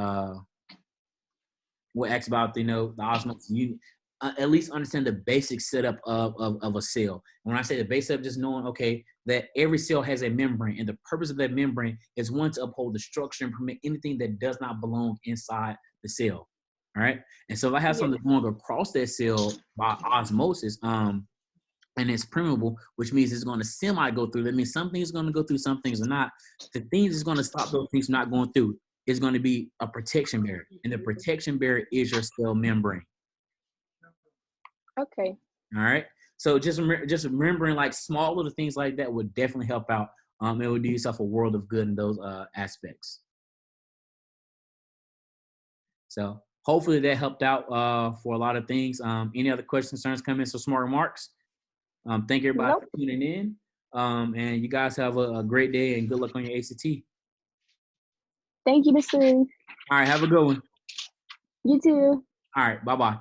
the osmosis. You at least understand the basic setup of a cell. And when I say the basic setup, just knowing, okay, that every cell has a membrane, and the purpose of that membrane is one, to uphold the structure and prevent anything that does not belong inside the cell. All right. And so if I have something going across that cell by osmosis, and it's permeable, which means it's going to semi go through. That means some things are going to go through, some things are not. The things that's going to stop those things from not going through is going to be a protection barrier. And the protection barrier is your cell membrane.
Okay.
All right. So just remembering like small little things like that would definitely help out. It would do yourself a world of good in those aspects. So hopefully that helped out for a lot of things. Any other questions, concerns, comments, or smart remarks? Thank everybody for tuning in. And you guys have a great day and good luck on your ACT.
Thank you, Mr.
All right. Have a good one.
You too.
All right. Bye-bye.